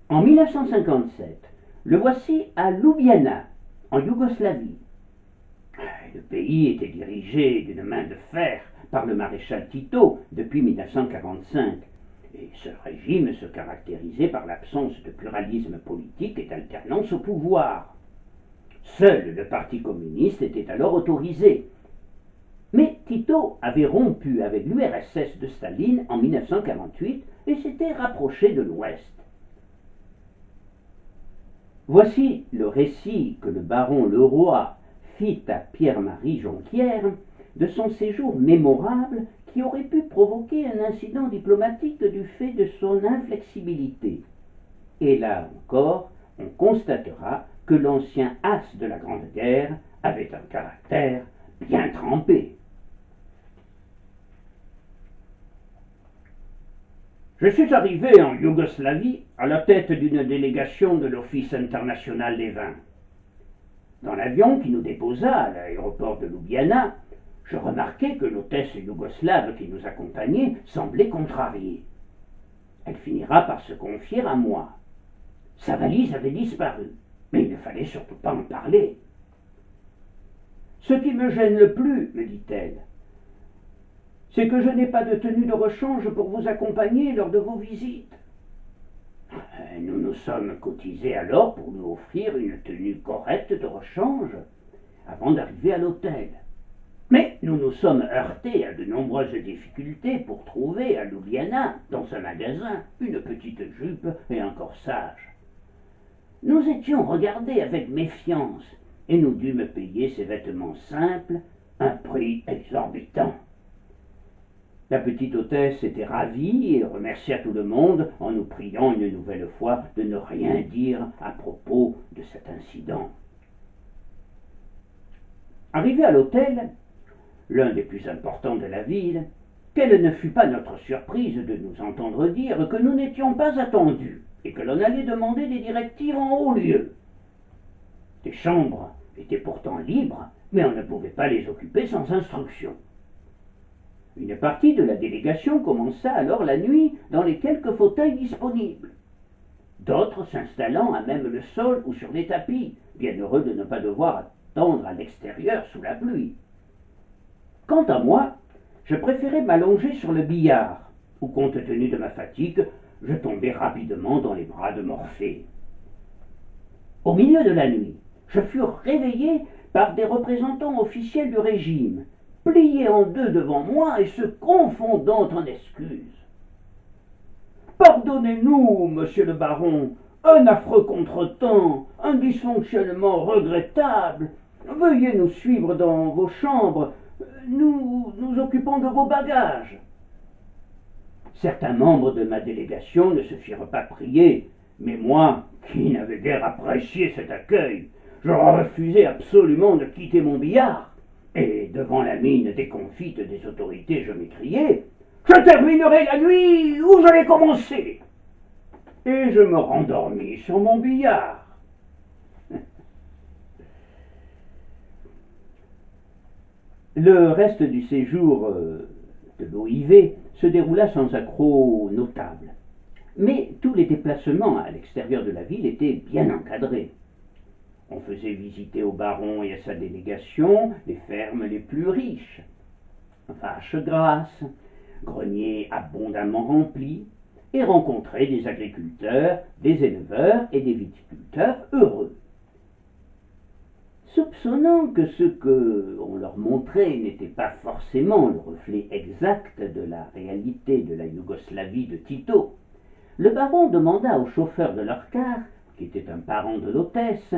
En 1957, le voici à Ljubljana, en Yougoslavie. Le pays était dirigé d'une main de fer par le maréchal Tito depuis 1945, et ce régime se caractérisait par l'absence de pluralisme politique et d'alternance au pouvoir. Seul le Parti communiste était alors autorisé. Mais Tito avait rompu avec l'URSS de Staline en 1948 et s'était rapproché de l'Ouest. Voici le récit que le baron Leroy fit à Pierre-Marie Jonquière de son séjour mémorable qui aurait pu provoquer un incident diplomatique du fait de son inflexibilité. Et là encore, on constatera que l'ancien as de la Grande Guerre avait un caractère bien trempé. Je suis arrivé en Yougoslavie à la tête d'une délégation de l'Office international des vins. Dans l'avion qui nous déposa à l'aéroport de Ljubljana, je remarquai que l'hôtesse yougoslave qui nous accompagnait semblait contrariée. Elle finira par se confier à moi. Sa valise avait disparu, mais il ne fallait surtout pas en parler. Ce qui me gêne le plus, me dit-elle, c'est que je n'ai pas de tenue de rechange pour vous accompagner lors de vos visites. Nous nous sommes cotisés alors pour nous offrir une tenue correcte de rechange avant d'arriver à l'hôtel. Mais nous nous sommes heurtés à de nombreuses difficultés pour trouver à Ljubljana, dans un magasin, une petite jupe et un corsage. Nous étions regardés avec méfiance et nous dûmes payer ces vêtements simples un prix exorbitant. La petite hôtesse était ravie et remercia tout le monde en nous priant une nouvelle fois de ne rien dire à propos de cet incident. Arrivé à l'hôtel, l'un des plus importants de la ville, quelle ne fut pas notre surprise de nous entendre dire que nous n'étions pas attendus et que l'on allait demander des directives en haut lieu. Les chambres étaient pourtant libres, mais on ne pouvait pas les occuper sans instruction. Une partie de la délégation commença alors la nuit dans les quelques fauteuils disponibles, d'autres s'installant à même le sol ou sur les tapis, bien heureux de ne pas devoir attendre à l'extérieur sous la pluie. Quant à moi, je préférais m'allonger sur le billard, où, compte tenu de ma fatigue, je tombais rapidement dans les bras de Morphée. Au milieu de la nuit, je fus réveillé par des représentants officiels du régime, pliés en deux devant moi et se confondant en excuses. « Pardonnez-nous, monsieur le baron, un affreux contretemps, un dysfonctionnement regrettable. Veuillez nous suivre dans vos chambres, nous nous occupons de vos bagages. » Certains membres de ma délégation ne se firent pas prier, mais moi, qui n'avais guère apprécié cet accueil, je refusai absolument de quitter mon billard. Et devant la mine déconfite des autorités, je m'écriai « Je terminerai la nuit où je l'ai commencé !» Et je me rendormis sur mon billard. Le reste du séjour de l'OIV se déroula sans accroc notable. Mais tous les déplacements à l'extérieur de la ville étaient bien encadrés. On faisait visiter au baron et à sa délégation les fermes les plus riches, vaches grasses, greniers abondamment remplis, et rencontrer des agriculteurs, des éleveurs et des viticulteurs heureux. Soupçonnant que ce qu'on leur montrait n'était pas forcément le reflet exact de la réalité de la Yougoslavie de Tito, le baron demanda au chauffeur de leur car, qui était un parent de l'hôtesse,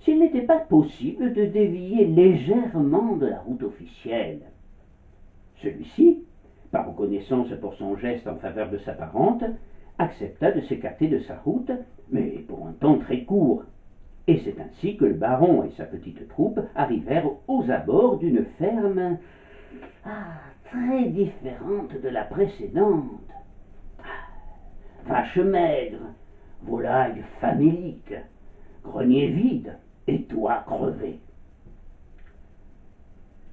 s'il n'était pas possible de dévier légèrement de la route officielle. Celui-ci, par reconnaissance pour son geste en faveur de sa parente, accepta de s'écarter de sa route, mais pour un temps très court, Et c'est ainsi que le baron et sa petite troupe arrivèrent aux abords d'une ferme très différente de la précédente. Vaches maigres, volailles faméliques, grenier vide et toit crevé.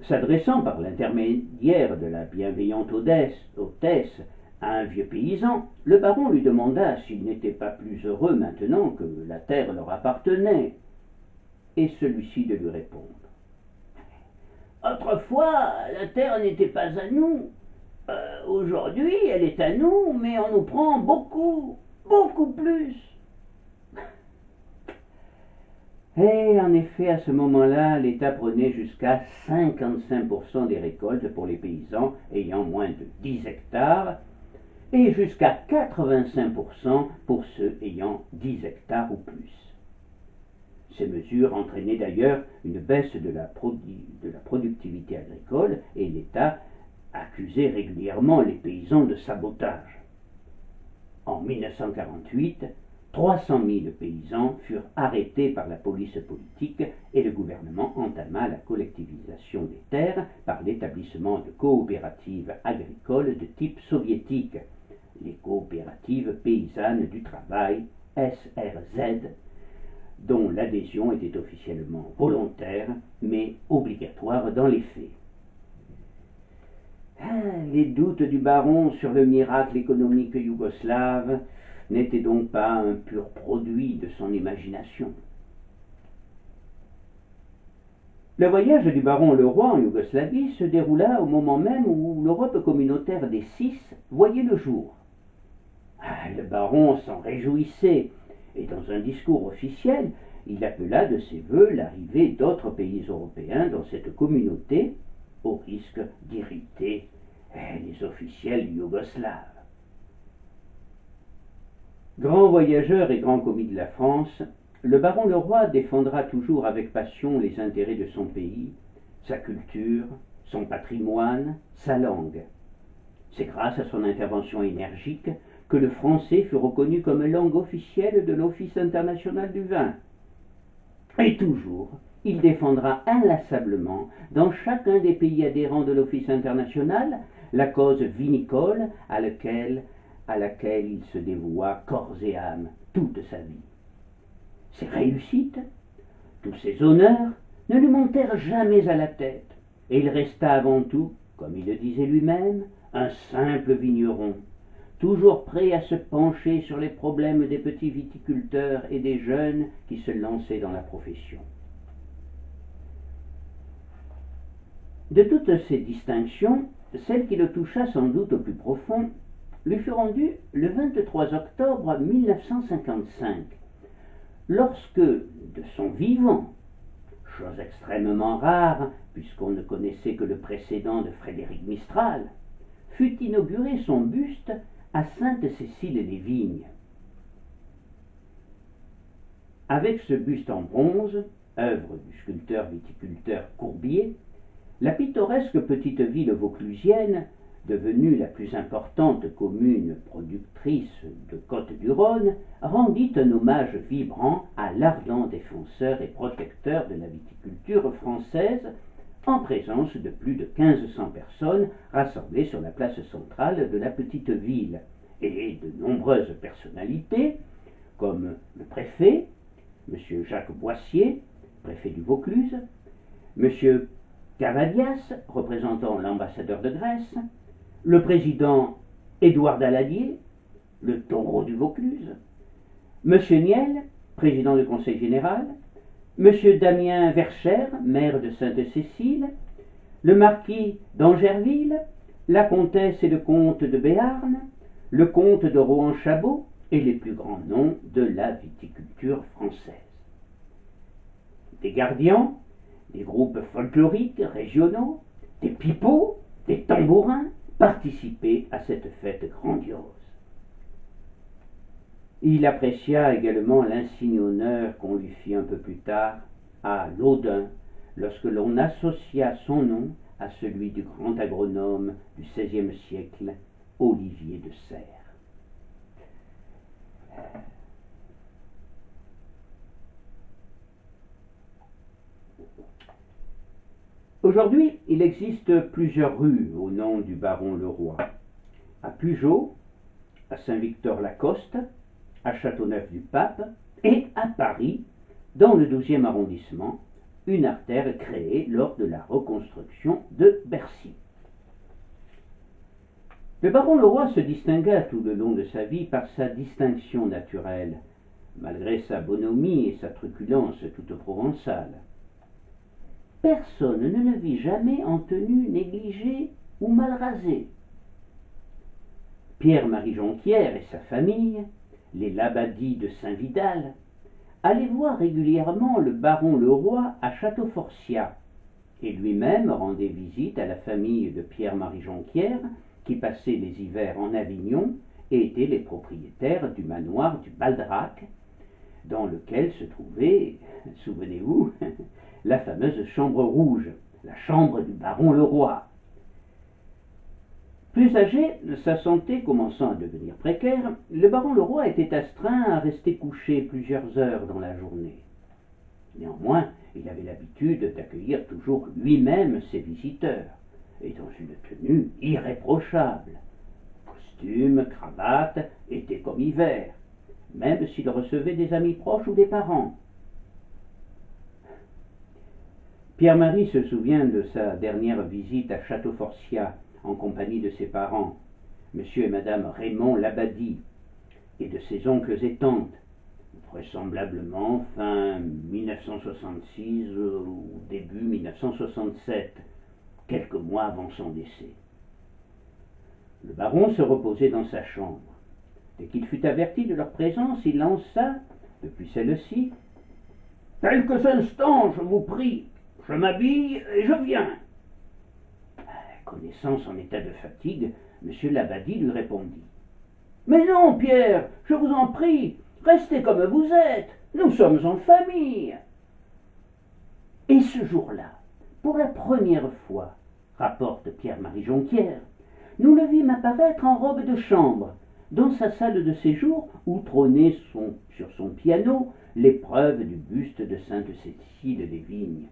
S'adressant par l'intermédiaire de la bienveillante hôtesse à un vieux paysan, le baron lui demanda s'il n'était pas plus heureux maintenant que la terre leur appartenait, et celui-ci de lui répondre: Autrefois, la terre n'était pas à nous. Aujourd'hui, elle est à nous, mais on nous prend beaucoup, beaucoup plus. Et en effet, à ce moment-là, l'État prenait jusqu'à 55% des récoltes pour les paysans ayant moins de 10 hectares et jusqu'à 85% pour ceux ayant 10 hectares ou plus. Ces mesures entraînaient d'ailleurs une baisse de la productivité agricole et l'État accusait régulièrement les paysans de sabotage. En 1948, 300 000 paysans furent arrêtés par la police politique et le gouvernement entama la collectivisation des terres par l'établissement de coopératives agricoles de type soviétique, les coopératives paysannes du travail, SRZ, dont l'adhésion était officiellement volontaire mais obligatoire dans les faits. Les doutes du baron sur le miracle économique yougoslave n'étaient donc pas un pur produit de son imagination. Le voyage du baron Leroy en Yougoslavie se déroula au moment même où l'Europe communautaire des Six voyait le jour. Le baron s'en réjouissait, et dans un discours officiel, il appela de ses vœux l'arrivée d'autres pays européens dans cette communauté, au risque d'irriter les officiels yougoslaves. Grand voyageur et grand commis de la France, le baron Leroy défendra toujours avec passion les intérêts de son pays, sa culture, son patrimoine, sa langue. C'est grâce à son intervention énergique que le français fut reconnu comme langue officielle de l'Office international du vin. Et toujours, il défendra inlassablement, dans chacun des pays adhérents de l'Office international, la cause vinicole à laquelle il se dévoua corps et âme toute sa vie. Ses réussites, tous ses honneurs, ne lui montèrent jamais à la tête, et il resta avant tout, comme il le disait lui-même, un simple vigneron, toujours prêt à se pencher sur les problèmes des petits viticulteurs et des jeunes qui se lançaient dans la profession. De toutes ces distinctions, celle qui le toucha sans doute au plus profond lui fut rendue le 23 octobre 1955, lorsque, de son vivant, chose extrêmement rare puisqu'on ne connaissait que le précédent de Frédéric Mistral, fut inauguré son buste à Sainte-Cécile-les-Vignes. Avec ce buste en bronze, œuvre du sculpteur viticulteur Courbier, la pittoresque petite ville vauclusienne, devenue la plus importante commune productrice de Côtes-du-Rhône, rendit un hommage vibrant à l'ardent défenseur et protecteur de la viticulture française, en présence de plus de 1500 personnes rassemblées sur la place centrale de la petite ville, et de nombreuses personnalités, comme le préfet, M. Jacques Boissier, préfet du Vaucluse, M. Cavadias, représentant l'ambassadeur de Grèce, le président Édouard Daladier, le taureau du Vaucluse, M. Niel, président du conseil général, M. Damien Verchères, maire de Sainte-Cécile, le marquis d'Angerville, la comtesse et le comte de Béarn, le comte de Rohan-Chabot et les plus grands noms de la viticulture française. Des gardiens, des groupes folkloriques régionaux, des pipeaux, des tambourins participaient à cette fête grandiose. Il apprécia également l'insigne honneur qu'on lui fit un peu plus tard à Laudun, lorsque l'on associa son nom à celui du grand agronome du XVIe siècle, Olivier de Serres. Aujourd'hui, il existe plusieurs rues au nom du baron Leroy. À Pugeot, à Saint-Victor-Lacoste, à Châteauneuf-du-Pape et à Paris, dans le 12e arrondissement, une artère créée lors de la reconstruction de Bercy. Le baron Leroy se distingua tout le long de sa vie par sa distinction naturelle, malgré sa bonhomie et sa truculence toute provençale. Personne ne le vit jamais en tenue négligée ou mal rasée. Pierre-Marie Jonquière et sa famille, les Labadie de Saint-Vidal, allaient voir régulièrement le baron Leroy à Château-Forciat, et lui-même rendait visite à la famille de Pierre-Marie Jonquière, qui passait les hivers en Avignon et étaient les propriétaires du manoir du Baldrac, dans lequel se trouvait, souvenez-vous, la fameuse chambre rouge, la chambre du baron Leroy. Plus âgé, sa santé commençant à devenir précaire, le baron Leroy était astreint à rester couché plusieurs heures dans la journée. Néanmoins, il avait l'habitude d'accueillir toujours lui-même ses visiteurs, et dans une tenue irréprochable. Costume, cravate, été comme hiver, même s'il recevait des amis proches ou des parents. Pierre-Marie se souvient de sa dernière visite à Château-Forciat en compagnie de ses parents, M. et Mme Raymond Labadie, et de ses oncles et tantes, vraisemblablement fin 1966 ou début 1967, quelques mois avant son décès. Le baron se reposait dans sa chambre. Dès qu'il fut averti de leur présence, il lança, depuis celle-ci, « Quelques instants, je vous prie, je m'habille et je viens. » Connaissant son état de fatigue, M. Labadie lui répondit, « Mais non, Pierre, je vous en prie, restez comme vous êtes, nous sommes en famille. » Et ce jour-là, pour la première fois, rapporte Pierre-Marie Jonquière, nous le vîmes apparaître en robe de chambre, dans sa salle de séjour où trônait sur son piano l'épreuve du buste de Sainte-Cécile des Vignes.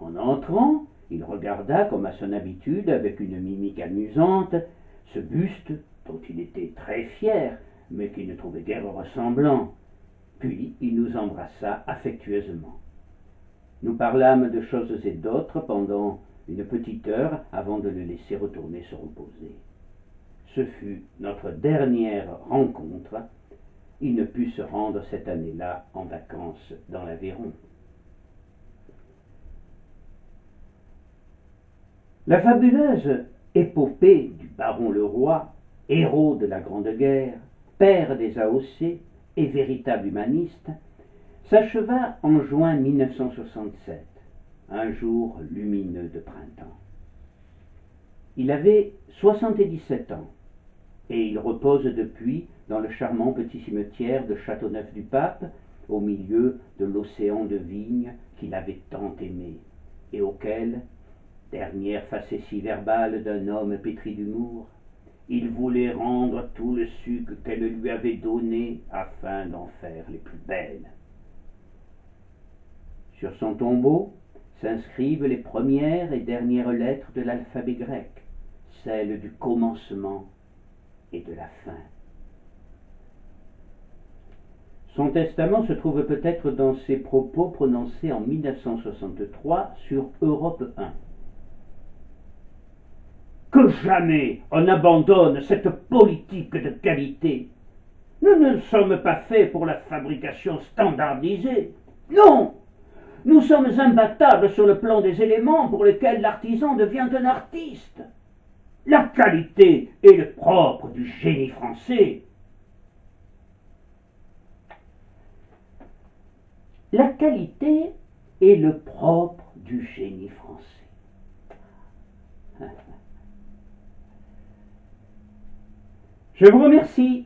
En entrant, il regarda, comme à son habitude, avec une mimique amusante, ce buste dont il était très fier, mais qui ne trouvait guère ressemblant. Puis il nous embrassa affectueusement. Nous parlâmes de choses et d'autres pendant une petite heure avant de le laisser retourner se reposer. Ce fut notre dernière rencontre. Il ne put se rendre cette année-là en vacances dans l'Aveyron. La fabuleuse épopée du baron Leroy, héros de la Grande Guerre, père des AOC et véritable humaniste, s'acheva en juin 1967, un jour lumineux de printemps. Il avait 77 ans et il repose depuis dans le charmant petit cimetière de Châteauneuf-du-Pape, au milieu de l'océan de vignes qu'il avait tant aimé et auquel, dernière facétie verbale d'un homme pétri d'humour, il voulait rendre tout le sucre qu'elle lui avait donné afin d'en faire les plus belles. Sur son tombeau s'inscrivent les premières et dernières lettres de l'alphabet grec, celles du commencement et de la fin. Son testament se trouve peut-être dans ses propos prononcés en 1963 sur Europe 1. Que jamais on n'abandonne cette politique de qualité. Nous ne sommes pas faits pour la fabrication standardisée. Non! Nous sommes imbattables sur le plan des éléments pour lesquels l'artisan devient un artiste. La qualité est le propre du génie français. La qualité est le propre du génie français. Je vous remercie.